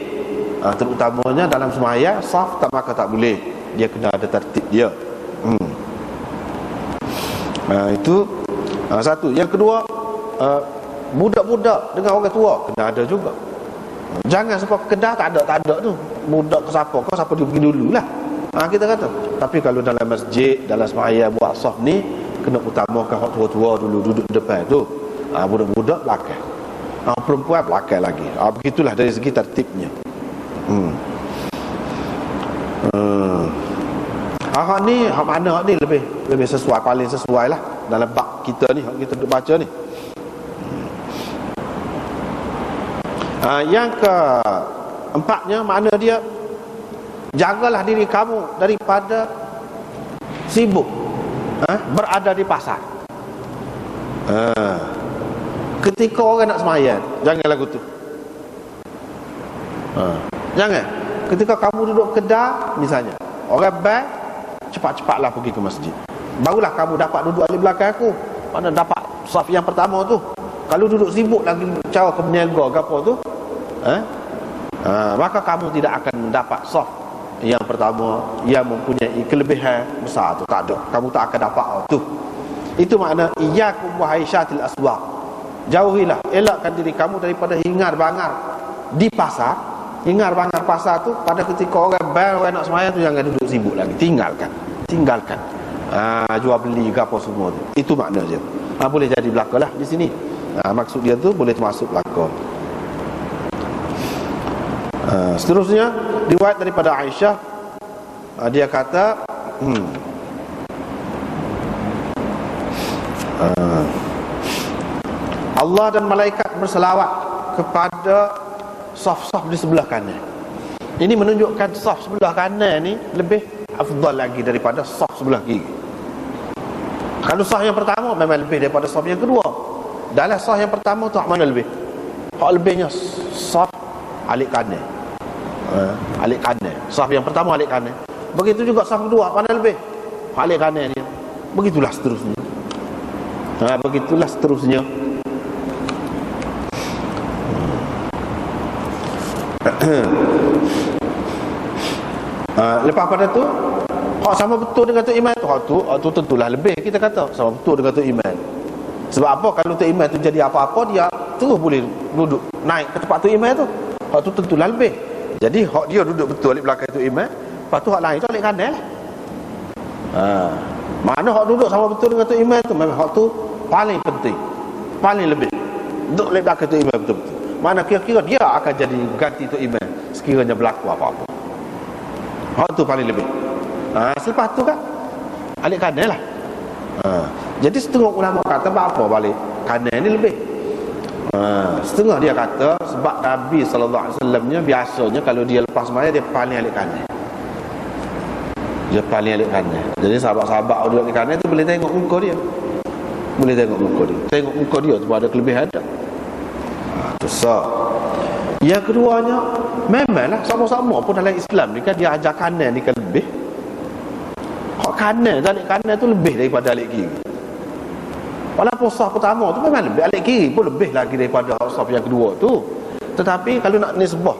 terutamanya dalam sembahyang, saf tak, maka tak boleh. Dia kena ada tertib dia. Itu satu. Yang kedua, budak-budak dengan orang tua kena ada juga. Jangan sebab kedah tak ada tu. Budak ke siapa, kau siapa dia pergi dululah. Kita kata. Tapi kalau dalam masjid, dalam sembahyang buat saf ni, kena utamakan orang tua-tua dulu duduk depan tu. Budak-budak belakang. Perempuan belakang lagi. Begitulah dari segi tertibnya. Hak ni, hak mana hak ni lebih sesuai, paling sesuai lah dalam bab kita ni, hak kita duk baca ni. Yang keempatnya, makna dia, jagalah diri kamu daripada sibuk berada di pasar. Ketika orang nak semayang, jangan lagu tu. Jangan. Ketika kamu duduk kedai misalnya, orang bank, cepat-cepatlah pergi ke masjid. Barulah kamu dapat duduk di belakang aku. Mana dapat saf yang pertama tu. Kalau duduk sibuk lagi cara ke berniaga ke apa tu, maka kamu tidak akan mendapat saf yang pertama yang mempunyai kelebihan besar tu. Tak ada. Kamu tak akan dapat tu. Itu makna iyyakum wa haisyatil aswaq. Jauhilah, elakkan diri kamu daripada hingar-bangar di pasar. Hingar-bangar pasar tu pada ketika orang bayar, orang nak semayang tu, jangan duduk sibuk lagi. Tinggalkan. Jual beli ke apa semua tu. Itu makna je. Boleh jadi belaka lah di sini. Maksud dia tu boleh termasuk belaka. Seterusnya, riwayat daripada Aisyah, dia kata Allah dan malaikat berselawat kepada saf-saf di sebelah kanan. Ini menunjukkan saf sebelah kanan ni lebih afdal lagi daripada saf sebelah kiri. Kalau saf yang pertama memang lebih daripada saf yang kedua. Dalam saf yang pertama tu mana lebih? Hak lebihnya saf alik kanan. Alik kanan. Saf yang pertama alik kanan. Begitu juga saf kedua, mana lebih? Alik kanan dia. Begitulah seterusnya. Begitulah seterusnya. Lepas pada tu, hak sama betul dengan Tok Iman tu, hak tu tentulah lebih. Kita kata sama betul dengan Tok Iman. Sebab apa? Kalau Tok Iman tu jadi apa-apa, dia terus boleh duduk naik ke tempat Tok Iman tu. Hak tu tentulah lebih. Jadi hak dia duduk betul di belakang Tok Iman, lepas tu hak lain tu alik kanan lah. Mana hak duduk sama betul dengan Tok Iman tu, memang hak tu paling penting, paling lebih. Duduk di belakang Tok Iman betul-betul. Mana kira-kira dia akan jadi ganti Tok Iman sekiranya berlaku apa-apa. Hak tu paling lebih. Selepas tu kan alik kanan lah. Jadi setengah ulama kata apa balik kanan ni lebih. Setengah dia kata sebab Nabi SAW nya biasanya kalau dia lepas sembahyang dia paling alik kanan. Dia paling alik kanan. Jadi sahabat-sahabat duduk alik kanan tu boleh tengok muka dia. Boleh tengok muka dia. Tengok muka dia tu ada kelebihan ada. Yang keduanya, memanglah sama-sama pun dalam Islam ni kan dia ajar kanan ni kan lebih. Hak kanan, alik kanan tu lebih daripada alik kiri. Walaupun saf pertama tu memang lebih, alik kiri pun lebih lagi daripada saf yang kedua tu. Tetapi kalau nak nisbah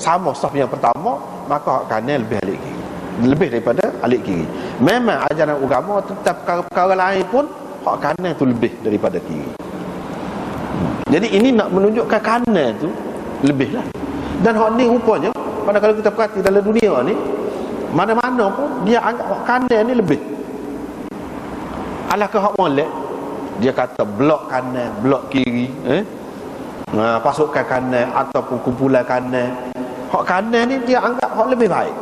sama saf yang pertama, maka hak kanan lebih alik kiri, lebih daripada alik kiri. Memang ajaran agama tetap perkara lain pun hak kanan tu lebih daripada kiri. Jadi ini nak menunjukkan kanan tu lebih lah. Dan hak ni rupanya, pada kalau kita perhati dalam dunia ni, mana-mana pun dia anggap hak kanan ni lebih. Alahkah hak molek, dia kata blok kanan, blok kiri, pasukan kanan ataupun kumpulan kanan. Hak kanan ni dia anggap hak lebih baik,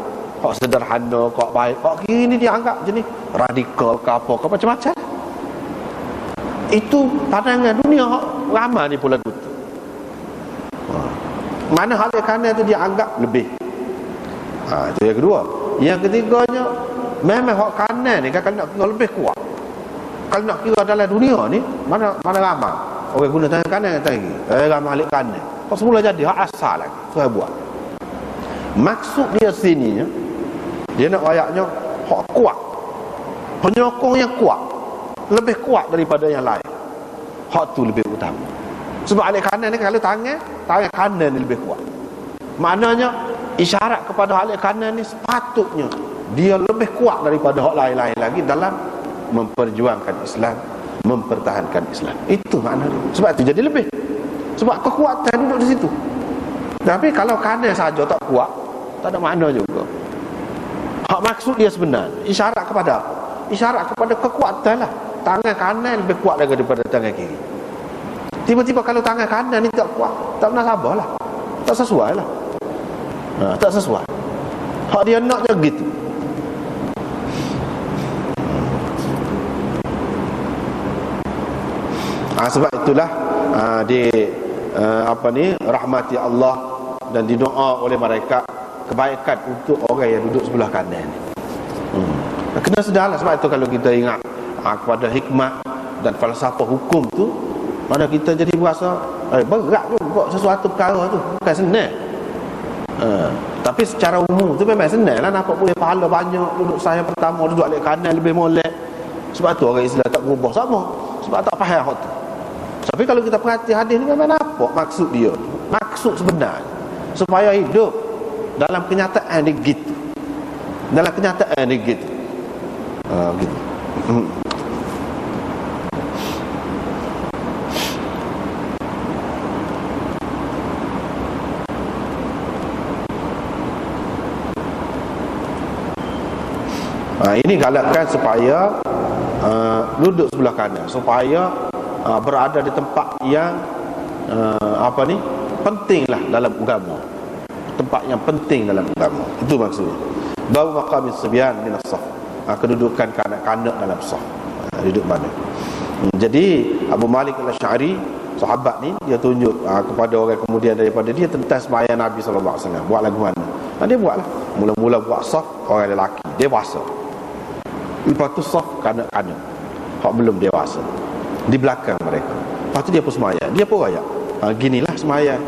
hak sederhana, hak baik. Hak kiri ni dia anggap jenis radikal ke apa ke macam-macam. Itu pandangan dunia hak ramai ni pula tu. Mana hal kanan tu dia anggap lebih. Itu yang kedua. Yang ketiganya, memang hak kanan ni kalau nak kira lebih kuat. Kalau nak kira dalam dunia ni, mana ramai orang guna tangan kanan tangan kiri. Ramai hal kanan. Kau semula jadi hak asal lagi. Saya buat. Maksud dia sini Dia nak rayaknya hak kuat, penyokong yang kuat, lebih kuat daripada yang lain. Hak tu lebih utama. Sebab alik kanan ni, kalau tangan kanan ni lebih kuat, maknanya isyarat kepada alik kanan ni sepatutnya dia lebih kuat daripada hak lain-lain lagi dalam memperjuangkan Islam, mempertahankan Islam. Itu makna dia. Sebab tu jadi lebih, sebab kekuatan duduk di situ. Tapi kalau kanan saja tak kuat, tak ada makna juga. Hak maksud dia sebenar isyarat kepada apa? Isyarat kepada kekuatan lah. Tangan kanan lebih kuat daripada tangan kiri. Tiba-tiba kalau tangan kanan ni tak kuat, tak pernah sabar lah, tak sesuai lah. Tak sesuai. Hak dia nak je gitu. Sebab itulah rahmati Allah dan didoa oleh mereka kebaikan untuk orang yang duduk sebelah kanan ni. Kena sedarlah. Sebab itu kalau kita ingat kepada hikmah dan falsafah hukum tu, mana kita jadi berasa berat juga sesuatu perkara tu, bukan senang. Tapi secara umum tu memang senang lah, nampak boleh pahala banyak duduk saya pertama, duduk alik kanan lebih molek. Sebab tu orang Islam tak berubah sama, sebab tak faham hak tu. Tapi kalau kita perhati hadis ni, memang nampak maksud dia, maksud sebenar supaya hidup dalam kenyataan dia gitu. Dalam kenyataan dia gitu. Gitu. Ini galakkan supaya duduk sebelah kanan, supaya berada di tempat yang pentinglah dalam agama, tempat yang penting dalam agama. Itu maksudnya. Babu maqamis sibyan min as-saf, kedudukan kanak-kanak dalam saf. Duduk mana? Jadi Abu Malik Al-Asy'ari, sahabat ni, dia tunjuk kepada orang kemudian daripada dia tentang sembahyang Nabi sallallahu alaihi wasallam. Buat lagu mana? Dia buatlah. Mula-mula buat saf orang lelaki dewasa. Lepas tu saf kanak-kanak hak belum dewasa di belakang mereka. Lepas tu dia pun sembahyang, dia pun rayak. Ginilah sembahyang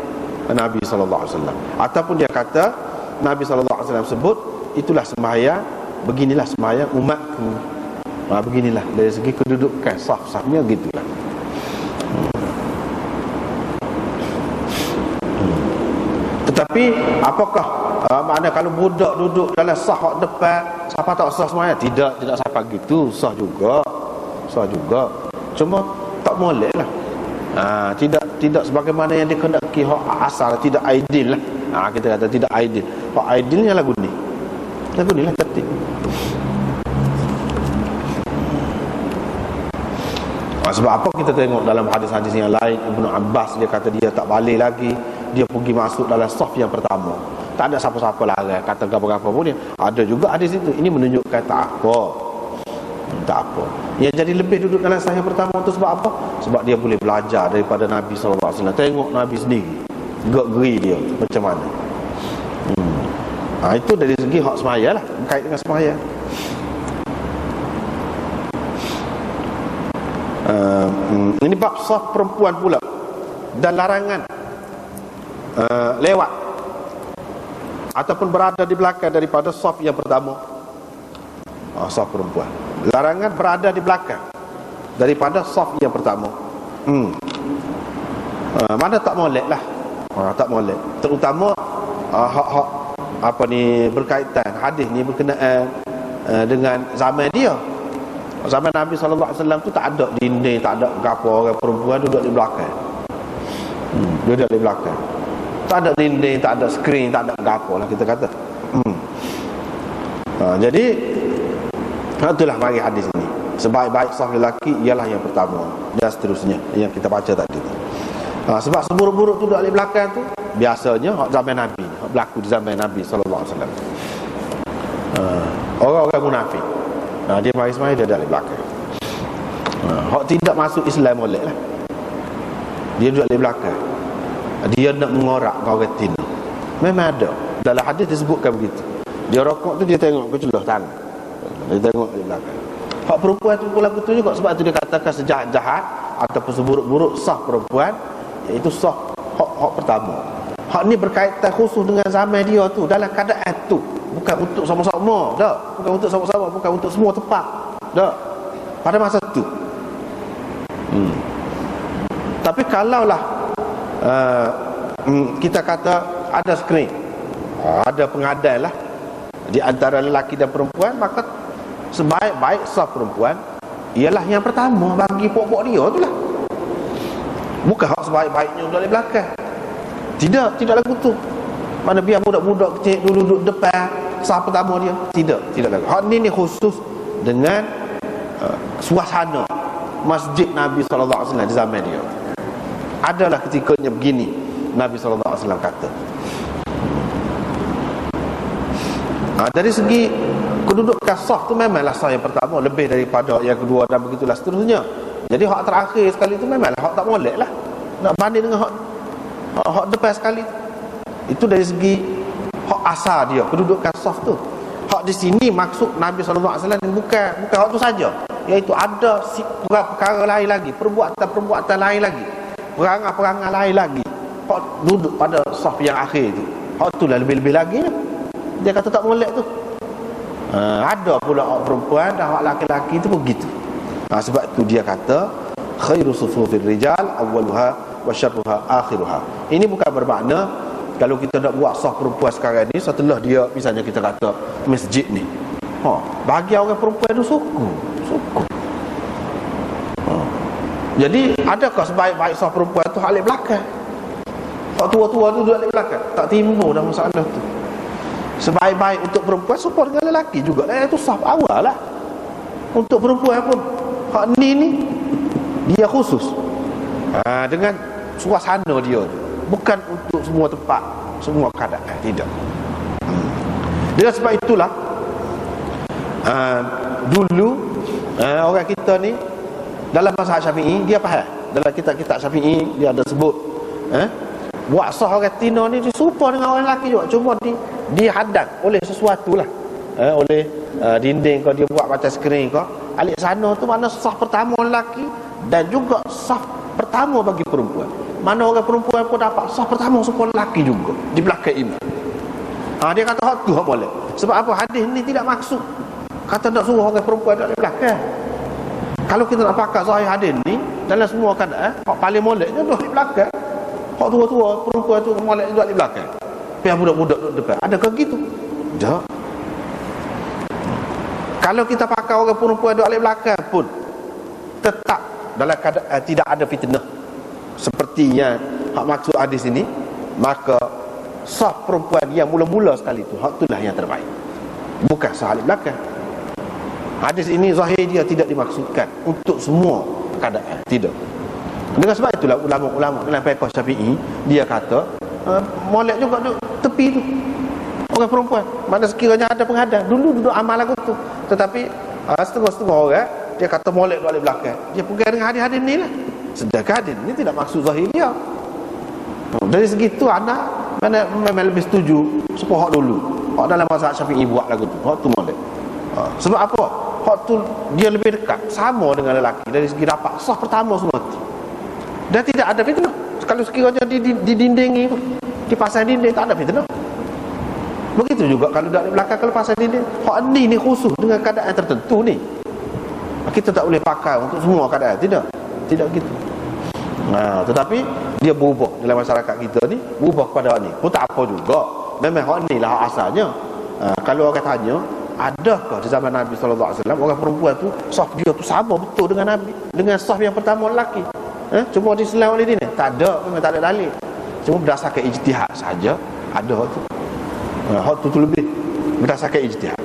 Nabi sallallahu alaihi wasallam. Ataupun dia kata Nabi sallallahu alaihi wasallam sebut itulah sembahyang, beginilah sembahyang umatku. Beginilah dari segi kedudukan saf-safnya, gitulah. Tetapi apakah makna kalau budak duduk dalam saf hak depan, siapa tak sah sembahyang? Tidak siapa gitu, sah juga. Cuma tak molek lah. Tidak sebagaimana yang dikehendaki hak asal, tidak ideal lah. Kita kata tidak ideal. Hak idealnya lagu ni lah tertib. Sebab apa kita tengok dalam hadis-hadis yang lain, Ibnu Abbas dia kata dia tak balik lagi, dia pergi masuk dalam saf yang pertama. Tak ada siapa-siapa larang, kata apa-apa pun dia. Ada juga hadis itu. Ini menunjukkan tak apa. Yang jadi lebih duduk dalam saf yang pertama itu sebab apa? Sebab dia boleh belajar daripada Nabi sallallahu alaihi wasallam. Tengok Nabi sendiri gerak-geri dia macam mana. Itu dari segi hak sembahyang lah, berkait dengan sembahyang. Ini bab saf perempuan pula dan larangan lewat ataupun berada di belakang daripada saf yang pertama. Saf perempuan, larangan berada di belakang daripada saf yang pertama. Mana tak molek lah, tak molek. Terutama hak-hak berkaitan hadis ni berkenaan dengan zaman dia. Zaman Nabi sallallahu alaihi wasallam tu tak ada dinding, tak ada gapo, orang perempuan duduk di belakang. Duduk di belakang. Tak ada dinding, tak ada skrin, tak ada gapo lah kita kata. Jadi itulah mari hadis ini. Sebaik-baik saf lelaki ialah yang pertama dan seterusnya yang kita baca tadi. Sebab seburuk-buruk tu duduk di belakang tu biasanya zaman Nabi, berlaku di zaman Nabi sallallahu alaihi wasallam. Orang-orang munafik. Dia mari semai dia duduk di belakang. Hak tidak masuk Islam molek lah. Dia duduk di belakang. Dia nak mengorak kau retin. Memang ada. Dalam hadis disebutkan begitu. Dia rokok tu dia tengok ke celah tangan. Dia tengok di belakang. Hak perempuan tu pula betul juga. Sebab tu dia katakan sejahat-jahat ataupun seburuk-buruk sah perempuan, iaitu sah hak pertama. Hak ni berkaitan khusus dengan zaman dia tu, dalam keadaan tu. bukan untuk sama-sama, tak. Bukan untuk sama-sama, bukan untuk semua tempat, tak. Pada masa itu. Tapi kalaulah kita kata ada screen, ada pengadai lah di antara lelaki dan perempuan, maka sebaik-baik saf perempuan ialah yang pertama bagi pokok dia tu lah. Bukan hak sebaik-baiknya duduk di belakang. Tidak lagu tu. Mana biar budak-budak kecil dulu duduk depan saf pertama dia. Tidak lagu. Hak ni khusus dengan suasana masjid Nabi SAW di zaman dia. Adalah ketikanya begini Nabi SAW kata. Dari segi kedudukan saf tu memanglah saf yang pertama lebih daripada yang kedua dan begitulah seterusnya. Jadi hak terakhir sekali tu memanglah hak tak molek lah, nak banding dengan hak depan sekali. Itu dari segi hak asal dia, kedudukan saf tu. Hak di sini maksud Nabi SAW bukan hak tu saja, iaitu ada perkara lain lagi, perbuatan lain lagi, perangai lain lagi. Hak duduk pada saf yang akhir tu, hak tu lah lebih-lebih lagi. Dia kata tak molek tu. Ada pula hak perempuan dan hak laki-laki tu begitu. Sebab tu dia kata khairu sufufir rijal awwaluha wa syarruha akhiruha. Ini bukan bermakna kalau kita nak buat saf perempuan sekarang ni setelah dia misalnya kita kata masjid ni, bagi orang perempuan tu suku. Jadi adakah sebaik-baik saf perempuan tu halik belakang? Hak tua-tua tu duduk halik belakang, tak timbul dalam masalah tu. Sebaik-baik untuk perempuan support dengan lelaki juga lah, itu saf awal lah. Untuk perempuan pun hak ni dia khusus dengan suasana dia, bukan untuk semua tempat, semua keadaan, tidak. Dengan sebab itulah dulu orang kita ni dalam mazhab Syafi'i dia faham, dalam kitab-kitab Syafi'i dia ada sebut buat sah orang Tino ni disupa dengan orang lelaki juga, cuma dihadang oleh sesuatu lah, oleh dinding kau dia buat macam skrin kau alik sana tu, mana sah pertama lelaki dan juga sah pertama bagi perempuan. Mana orang perempuan pun dapat sah pertama supaya lelaki juga di belakang imam. Dia kata hak tu hak boleh. Sebab apa? Hadis ni tidak maksud kata nak suruh orang perempuan duduk di belakang. Kalau kita nak pakai zahir hadis ni dalam semua keadaan, hak paling molek je duduk di belakang. Hak tua-tua perempuan tu molek duduk di belakang, biar budak-budak duduk depan. Adakah gitu? Tak. Kalau kita pakai orang perempuan duduk di belakang pun tetap dalam keadaan tidak ada fitnah seperti yang hak maksud hadis ini, maka saf perempuan yang mula-mula sekali tu hak itulah yang terbaik, bukan saf di belakang. Hadis ini zahir dia tidak dimaksudkan untuk semua keadaan, tidak. Dengan sebab itulah ulama-ulama dalam fiqh Syafi'i dia kata molek juga duduk tepi tu orang perempuan, mana sekiranya ada penghadang. Dulu duduk amal lagu tu, tetapi setengah-setengah orang dia kata molek duduk di belakang, dia pegang dengan hadis-hadis ni lah. Sedangkan hadis ni tidak maksud zahir dia. Dari segi tu anak mana memang lebih setuju supaya hak dulu, hak dalam mazhab Syafi'i buat lagu tu, hak tu molek. Sebab apa? Hak tu dia lebih dekat sama dengan lelaki dari segi dapat sah pertama semua tu. Dan tidak ada fitnah. Kalau sekiranya di dinding itu, dipasang dinding, tak ada fitnah. Begitu juga kalau di belakang, kalau pasang dinding, hak ni khusus dengan keadaan tertentu ni. Kita tak boleh pakai untuk semua keadaan, tidak gitu. Tetapi dia berubah dalam masyarakat kita ni, berubah kepada hak ni pun tak apa juga. Memang hak ni lah hak asalnya. Kalau orang tanya, adakah di zaman Nabi SAW orang perempuan tu saf dia tu sama betul dengan Nabi, dengan saf yang pertama lelaki? Cuma diselang oleh dia ni? Tak ada, memang tak ada dalil. Cuma berdasarkan ijtihad saja ada hak tu. Hak tu lebih berdasarkan ijtihad.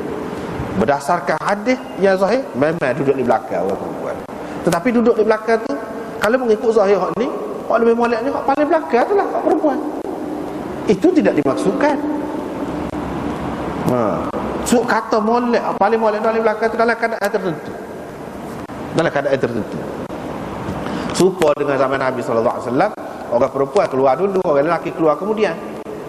Berdasarkan hadis yang zahir memang duduk di belakang orang perempuan. Tetapi duduk di belakang tu kalau mengikut zahir hak ni, hak lebih molek ni hak paling belakang tu lah hak perempuan. Itu tidak dimaksudkan. So kata molek, paling molek duduk di belakang tu dalam keadaan tertentu. Dalam keadaan tertentu. Serupa dengan zaman Nabi SAW, orang perempuan keluar dulu, orang lelaki keluar kemudian.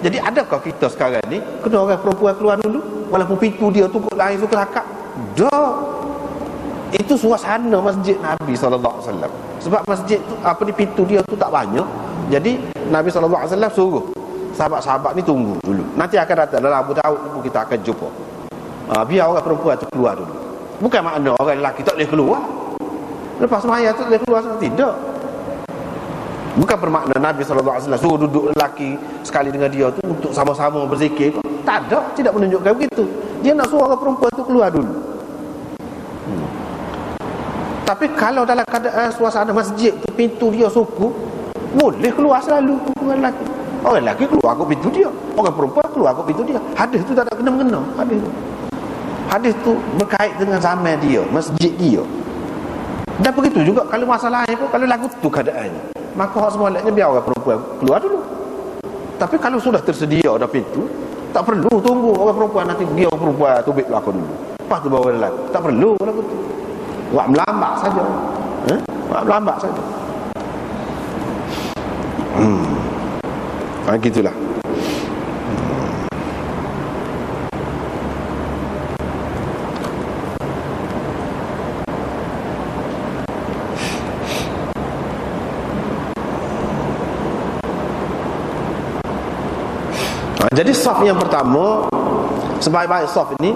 Jadi adakah kita sekarang ni kena orang perempuan keluar dulu walaupun pintu dia tu lain tu kelakak? Tak. Itu suasana masjid Nabi SAW. Sebab masjid tu, pintu dia tu tak banyak. Jadi Nabi SAW suruh sahabat-sahabat ni tunggu dulu. Nanti akan datang dalam Abu Daud pun kita akan jumpa. Biar orang perempuan tu keluar dulu. Bukan makna orang lelaki tak boleh keluar. Lepas semaya tu boleh keluar, tidak. Bukan bermakna Nabi SAW suruh duduk lelaki sekali dengan dia tu untuk sama-sama berzikir. Tak ada, tidak menunjukkan begitu. Dia nak suruh orang perempuan tu keluar dulu. Tapi kalau dalam keadaan suasana masjid tu, pintu dia suku, boleh keluar selalu orang lelaki. Orang lelaki keluar ke pintu dia, orang perempuan keluar ke pintu dia. Hadis tu tak ada kena-mengena. Hadis tu berkait dengan zaman dia, masjid dia. Dan begitu juga kalau masalah lain pun, kalau lagu tu keadaannya, maka hak semuanya biar orang perempuan keluar dulu. Tapi kalau sudah tersedia ada pintu, tak perlu tunggu orang perempuan nanti pergi orang perempuan tubik belakang dulu. Lepas tu bawa lelaki. Tak perlu lagu tu. Buat melambat saja. Buat melambat saja. Gitulah. Jadi saf yang pertama, sebaik-baik saf ini,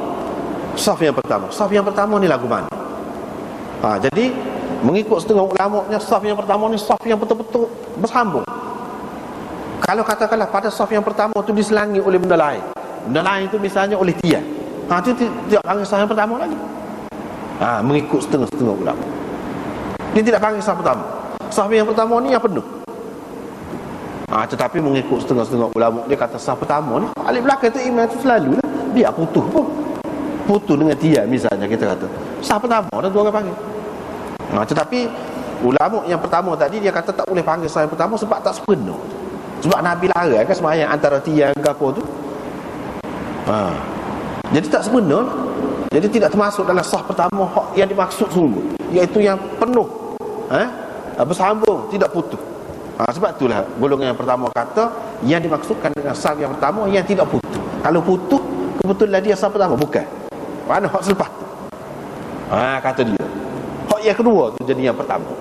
saf yang pertama. Saf yang pertama ni lagu mana? Jadi mengikut setengah ulamanya, saf yang pertama ni saf yang betul-betul bersambung. Kalau katakanlah pada saf yang pertama tu diselangi oleh benda lain, benda lain tu misalnya oleh tiang, itu tidak panggil saf yang pertama lagi. Mengikut setengah-setengah ulama, dia tidak panggil saf pertama. Saf yang pertama ni yang penuh. Tetapi mengikut setengah-setengah ulama, dia kata saf pertama ni alif belakang tu imam tu selalu lah, biar putus pun, putus dengan tiang misalnya, kita kata saf pertama dah tu orang panggil. Tetapi ulama yang pertama tadi dia kata tak boleh panggil saf yang pertama sebab tak sepenuh. Sebab Nabi larang kan sembahyang antara tiang ke apa tu. Jadi tak sebenar. Jadi tidak termasuk dalam sah pertama yang dimaksud sungguh, iaitu yang penuh, bersambung, tidak putus. Sebab itulah golongan yang pertama kata yang dimaksudkan dengan sah yang pertama yang tidak putus. Kalau putus, kebetulan dia sah pertama, bukan. Mana hak selepas tu? Kata dia. Hak yang kedua tu jadi yang pertama.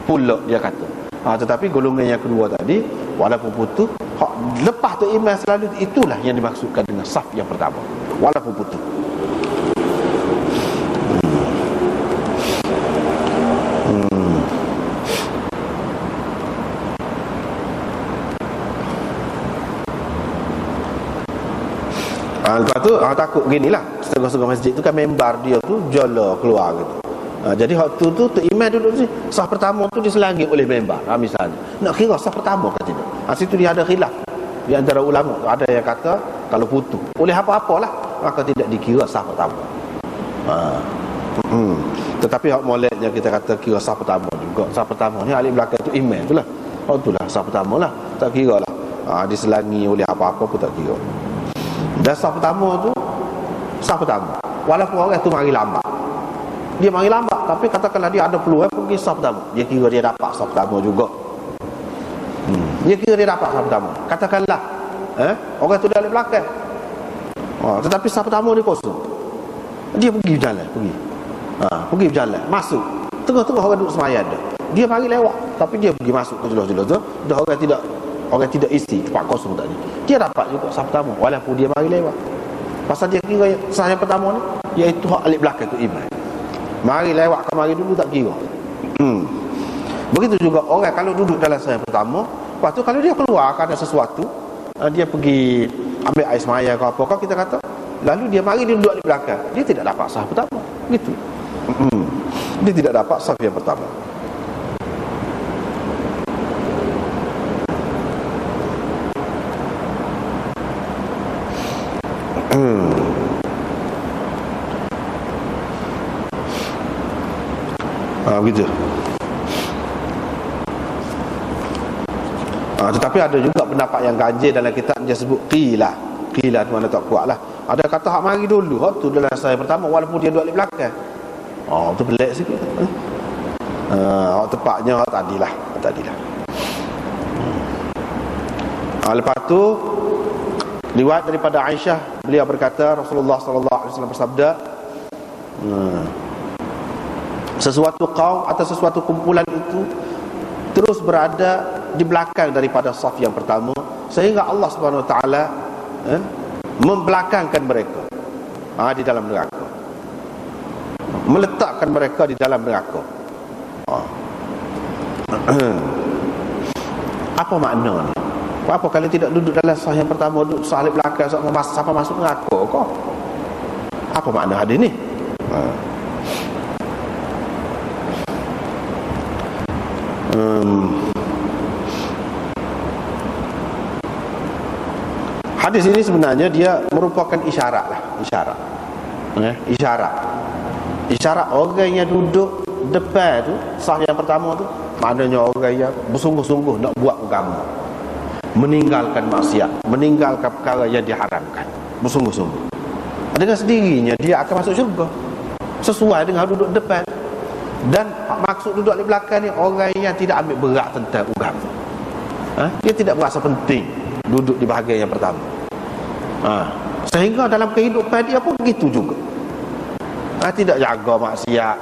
Pula dia kata. Tetapi golongan yang kedua tadi, walaupun putus, hak lepas tu imam selalu, itulah yang dimaksudkan dengan saf yang pertama, walaupun putus. Lepas tu takut ginilah, setengah-setengah masjid tu kan membar dia tu jala keluar gitu. Jadi waktu tu imam duduk sini, sah pertama tu diselangi oleh membar, misalnya nak kira sah pertama ke tidak. Situ dia ada khilaf di antara ulama. Ada yang kata kalau putus oleh apa-apalah maka tidak dikira sah pertama. Tetapi hak moleknya kita kata kira sah pertama juga. Sah pertama ni alif belakang tu imam itulah. Itulah sah pertama lah, tak kira lah diselangi oleh apa-apa pun tak kira. Dan sah pertama tu sah pertama, walaupun orang tu mari lambat, dia mari lambat, tapi katakanlah dia ada peluang pergi sah pertama, dia kira dia dapat sah pertama juga. Dia kira dia dapat sah pertama. Katakanlah orang tu dari belakang, tetapi sah pertama dia kosong, dia pergi berjalan, pergi berjalan, masuk tengah-tengah orang duduk sembahyang dah, dia mari lewat, tapi dia pergi masuk ke jelas-jelas tu, dah orang tidak isi tempat kosong tadi, dia dapat juga sah pertama walaupun dia mari lewat. Pasal dia kira sah yang pertama ni iaitu hak alif belakang tu imam, mari lewat ke mari dulu tak kira. Begitu juga orang kalau duduk dalam sah yang pertama, lepas tu kalau dia keluar kerana sesuatu, dia pergi ambil air semaya ke apa kau, kita kata lalu dia mari dia duduk di belakang, dia tidak dapat sah pertama gitu. Dia tidak dapat sah yang pertama. Begitu. Tetapi ada juga pendapat yang ganjil dalam kitab dia sebut qila tu mana tak kuat lah. Ada kata hak mari dulu, hak tu dalam sah pertama walaupun dia duduk di belakang. Tu pelik sikit. Hak tepatnya hak tadilah. Lepas tu riwayat daripada Aisyah, beliau berkata Rasulullah sallallahu alaihi wasallam bersabda, sesuatu kaum atau sesuatu kumpulan itu terus berada di belakang daripada saf yang pertama sehingga Allah Subhanahu Wa Taala membelakangkan mereka di dalam neraka, meletakkan mereka di dalam neraka. Apa makna ni? Apa kalau tidak duduk dalam saf yang pertama, duduk saf belakang sampai masuk neraka kau? Apa makna hadis ni? Hadis ini sebenarnya dia merupakan isyarat lah, isyarat orang yang duduk depan tu, saf yang pertama tu, maknanya orang yang bersungguh-sungguh nak buat agama, meninggalkan maksiat, meninggalkan perkara yang diharamkan, bersungguh-sungguh. Dengan sendirinya dia akan masuk syurga, sesuai dengan duduk depan. Dan maksud duduk di belakang ni orang yang tidak ambil berat tentang agama. Dia tidak berasa penting duduk di bahagian yang pertama. Sehingga dalam kehidupan dia pun begitu juga. Tidak jaga maksiat,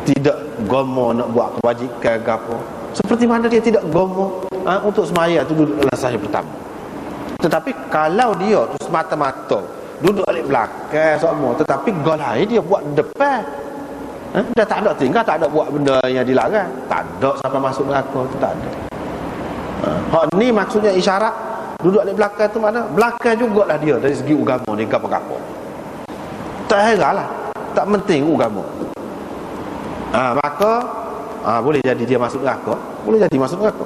tidak gomo nak buat kebajikan ke apa. Seperti mana dia tidak gomo untuk semaya tu duduk dalam saf pertama. Tetapi kalau dia tu semata-mata duduk di belakang semua, tetapi gol lain dia buat depan, dah tak ada tinggal, tak ada buat benda yang dilarang, tak ada sampai masuk neraka tu, tak ada. Hak ni maksudnya isyarat duduk di belakang tu, mana belakang jugalah dia dari segi agama ni, gapo-gapo. Tak heranlah, tak penting agama. Maka boleh jadi dia masuk neraka, boleh jadi masuk neraka.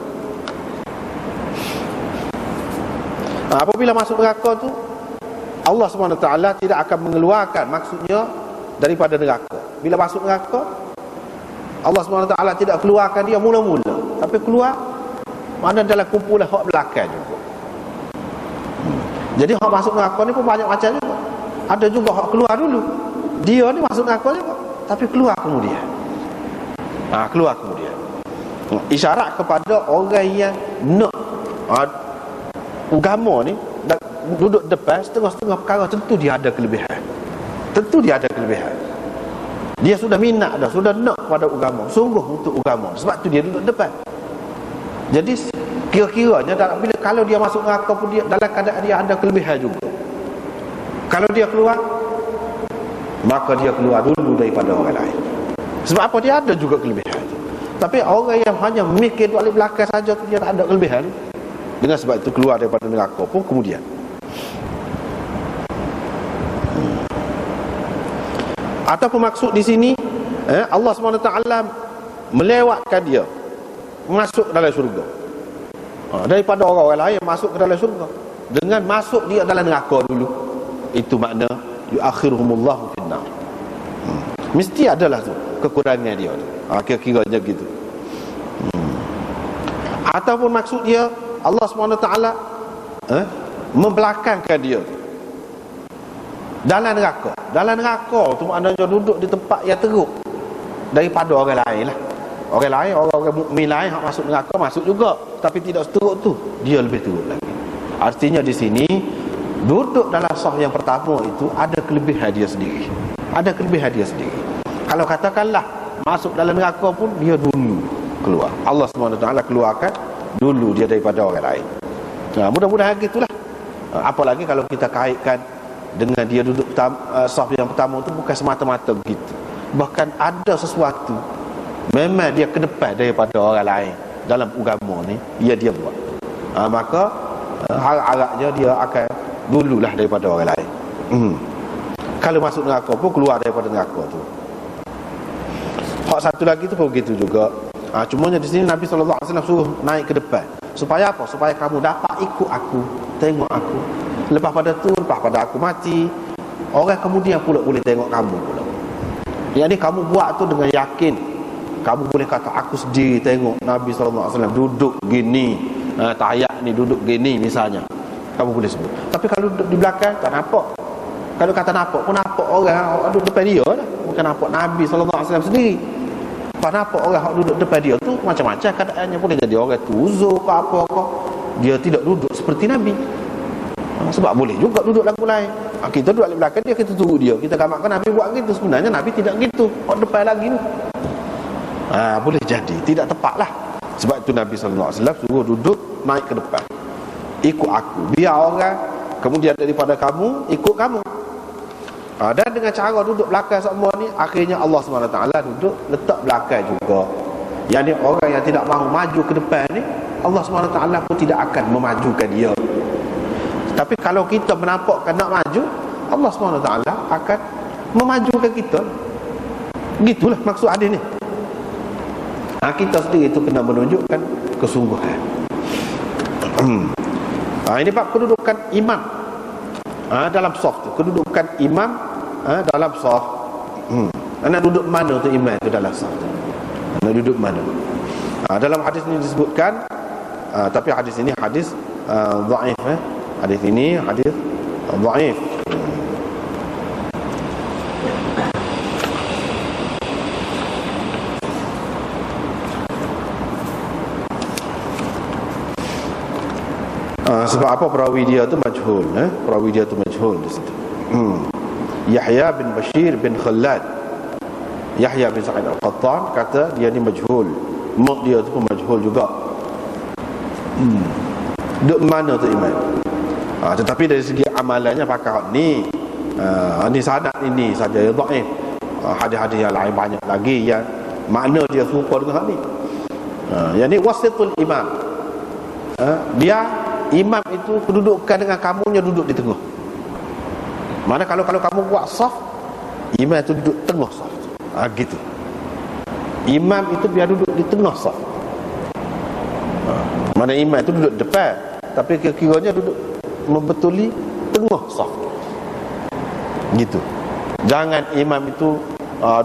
Apabila masuk neraka tu, Allah SWT tidak akan mengeluarkan, maksudnya daripada neraka. Bila masuk neraka, Allah SWT tidak keluarkan dia mula-mula, tapi keluar mana dalam kumpulan hak belakang juga. Jadi hak masuk neraka ni pun banyak macam juga. Ada juga hak keluar dulu, dia ni masuk neraka juga, tapi keluar kemudian. Keluar kemudian. Isyarat kepada orang yang nak agama ni, duduk depan setengah-setengah perkara, tentu dia ada kelebihan. Tentu dia ada kelebihan. Dia sudah minat dah, sudah nak pada agama, sungguh untuk agama. Sebab tu dia duduk depan. Jadi kira-kiranya bila kalau dia masuk neraka pun dia dalam keadaan dia ada kelebihan juga. Kalau dia keluar, maka dia keluar dulu daripada orang lain. Sebab apa? Dia ada juga kelebihan. Tapi orang yang hanya mikir duduk di belakang saja tu, dia tak ada kelebihan. Dengan sebab itu keluar daripada neraka pun kemudian. Ataupun maksud di sini, Allah SWT melewatkan dia masuk dalam syurga, daripada orang-orang lain masuk ke dalam syurga, dengan masuk dia dalam neraka dulu. Itu makna yuakhiruhumullahu finnar. Mesti adalah tu kekurangan dia tu. Kira-kiranya gitu. Ataupun maksud dia, Allah SWT membelakangkan dia dalam neraka. Dalam neraka tu maknanya duduk di tempat yang teruk daripada orang lain lah. Orang lain, orang-orang mukmin lain yang masuk neraka, masuk juga, tapi tidak seteruk tu, dia lebih teruk lagi. Artinya di sini duduk dalam saf yang pertama itu ada kelebihan dia sendiri. Ada kelebihan dia sendiri. Kalau katakanlah masuk dalam neraka pun, dia dulu keluar. Allah SWT keluarkan dulu dia daripada orang lain. Mudah-mudahan gitulah. Apalagi kalau kita kaitkan dengan dia duduk saf yang pertama tu, bukan semata-mata begitu. Bahkan ada sesuatu memang dia ke depan daripada orang lain dalam agama ni, dia buat. Maka harap-harapnya dia akan dululah daripada orang lain. Kalau masuk neraka pun keluar daripada neraka tu. Hak satu lagi tu pun begitu juga. Cumanya di sini Nabi SAW suruh naik ke depan. Supaya apa? Supaya kamu dapat ikut aku, tengok aku. Lepas pada tu, lepas pada aku mati, orang kemudian pula boleh tengok kamu pula. Yang ni kamu buat tu dengan yakin. Kamu boleh kata aku sendiri tengok Nabi SAW duduk gini, tayak ni duduk gini misalnya, kamu boleh sebut. Tapi kalau duduk di belakang tak nampak. Kalau kata nampak pun nampak orang duduk depan dia lah, bukan nampak Nabi SAW sendiri. Kalau nampak orang duduk depan dia tu, macam-macam keadaannya. Boleh jadi orang tu uzur ke apa-apa, dia tidak duduk seperti Nabi. Sebab boleh juga duduk lagu lain. Kita duduk di belakang dia, kita tunggu dia, kita gamakkan Nabi buat gitu. Sebenarnya Nabi tidak gitu, depan lagi tu. Boleh jadi tidak tepat lah. Sebab itu Nabi SAW suruh duduk naik ke depan. ikut aku. Biar orang kemudian daripada kamu ikut kamu. Dan dengan cara duduk belakang semua ni, akhirnya Allah SWT duduk letak belakang juga. Yang ni orang yang tidak mahu maju ke depan ni, Allah SWT pun tidak akan memajukan dia. Tapi kalau kita menampakkan nak maju, Allah SWT akan memajukan kita. Gitulah maksud hadis ni. Kita sendiri itu kena menunjukkan kesungguhan. Ini bab kedudukan imam dalam saf tu. Kedudukan imam dalam saf. Nak duduk mana tu imam tu dalam saf tu? Nak duduk mana? Dalam hadis ini disebutkan, tapi hadis ini hadis dhaif. Hadis ini hadis dhaif. Sebab apa? Perawi dia tu majhul. Perawi dia tu majhul di situ. Yahya bin Bashir bin Khallad, Yahya bin Sa'id Al-Qattan kata dia ni majhul. Mak dia tu pun majhul juga. Duk mana tu imam? Tetapi dari segi amalannya pakar ni, ni sanad ini saja yang dhaif. Hadis-hadis yang lain banyak lagi yang makna dia serupa dengan hal ni. Yang ni wasitul imam. Dia imam itu kedudukan dengan kamunya duduk di tengah. Mana kalau kamu buat saf, imam itu duduk tengah saf. Gitu. Imam itu biar duduk di tengah saf. Mana imam itu duduk depan, tapi kira-kiranya duduk membetuli tengah saf. Gitu. Jangan imam itu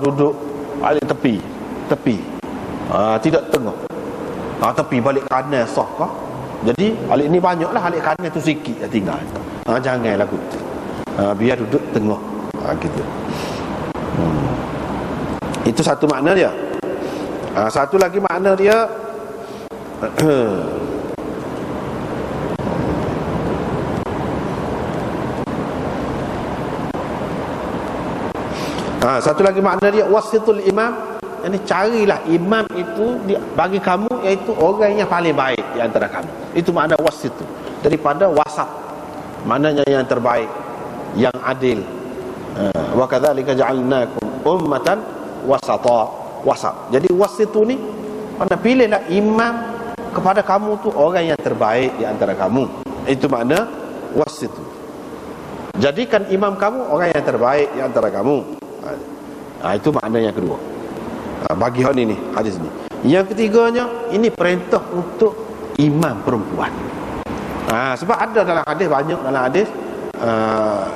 duduk balik tepi. Tidak tengah. Tepi balik kanan saf kah? Jadi alik ni banyaklah, alik kanan tu sikit yang tinggal. Janganlah gitu. Biar duduk tengah. Gitu. Itu satu makna dia. Satu lagi makna dia satu lagi makna dia wasitul imam. Ini carilah imam itu bagi kamu, iaitu orang yang paling baik di antara kamu. Itu makna wasit itu. Daripada wasat, maknanya yang terbaik, yang adil. Wa kadzalika ja'alnakum ummatan wasata. Wasat. Jadi wasit itu ni, mana pilihlah imam kepada kamu tu orang yang terbaik di antara kamu. Itu makna wasit itu. Jadikan imam kamu orang yang terbaik di antara kamu. Itu makna yang kedua. Bagi hal ini hadis ni. Yang ketiganya, ini perintah untuk imam perempuan. Sebab ada dalam hadis, banyak dalam hadis,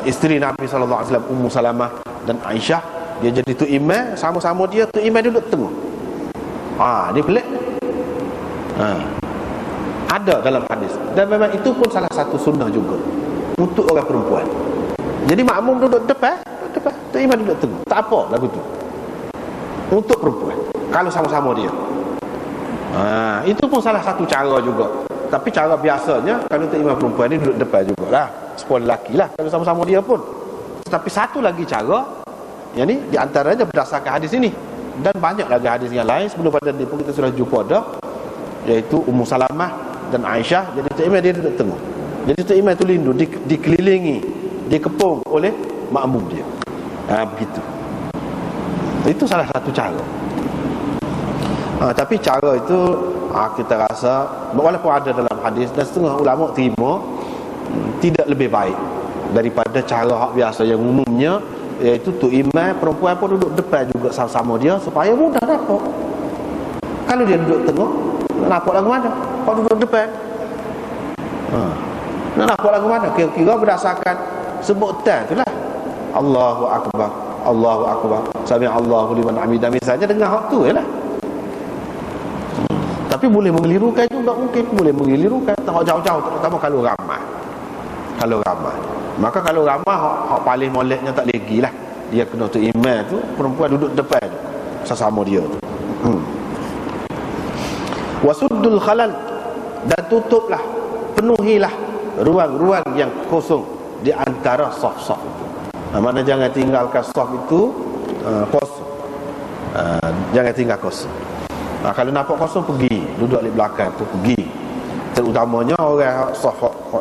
isteri Nabi SAW, Ummu Salamah dan Aisyah, dia jadi tu imam, sama-sama dia tu imam duduk tengah. Ni pelik. Ada dalam hadis. Dan memang itu pun salah satu sunnah juga untuk orang perempuan. Jadi makmum duduk depan, tu imam duduk tengah. Tak apa lagu tu. Untuk perempuan, kalau sama-sama dia. Itu pun salah satu cara juga. Tapi cara biasanya, kalau untuk imam perempuan ni duduk depan jugalah, sepuluh lelaki lah kalau sama-sama dia pun. Tapi satu lagi cara, yang ni di antaranya berdasarkan hadis ini. Dan banyak lagi hadis yang lain. Sebelum pada ni pun kita sudah jumpa dah, iaitu Ummu Salamah dan Aisyah. Jadi Tok Imam dia duduk tengah. Jadi Tok Imam tu lindung, dikelilingi, dikepung oleh makmum dia. Begitu. Itu salah satu cara. Tapi cara itu kita rasa, walaupun ada dalam hadis, dan setengah ulama terima, tidak lebih baik daripada cara hak biasa yang umumnya, iaitu tu imam perempuan pun duduk depan juga sama-sama dia, supaya mudah nampak. Kalau dia duduk tengah, nak nampak lagu mana? Kalau duduk depan, nak nampak lagu mana? Kira-kira berdasarkan sebutan itulah. Allahu Akbar, Allahu Akbar, Sami Allahu liman hamidah, misalnya dengan hak tu ialah. Tapi boleh mengelirukan juga, mungkin boleh mengelirukan. Tengok jauh-jauh, terutama kalau ramai. Maka kalau ramai, hak paling moleknya tak lagi lah. Dia kena tu imam tu, perempuan duduk depan tu, sesama dia tu. Wasuddul khalal, dan tutuplah, penuhilah ruang-ruang yang kosong di antara saf-saf itu. Mana jangan tinggalkan saf itu kosong. Jangan tinggal kosong. Kalau nampak kosong, pergi duduk di belakang tu, pergi. Terutamanya orang saf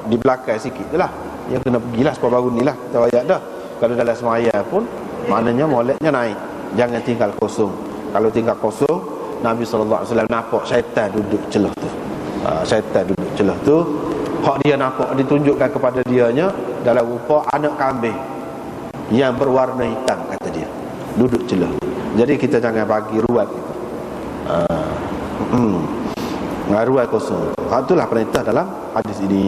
di belakang sikit je lah. Dia kena pergilah sebab baru ni lah kita ayat dah. Kalau dalam semaya pun maknanya moleknya naik. Jangan tinggal kosong. Kalau tinggal kosong, Nabi SAW nampak syaitan duduk celah tu. Syaitan duduk celah tu, hak dia nampak ditunjukkan kepada dianya dalam rupa anak kambing yang berwarna hitam, kata dia, duduk celah. Jadi kita jangan bagi ruang itu. Ruang kosong. Itulah perintah dalam hadis ini.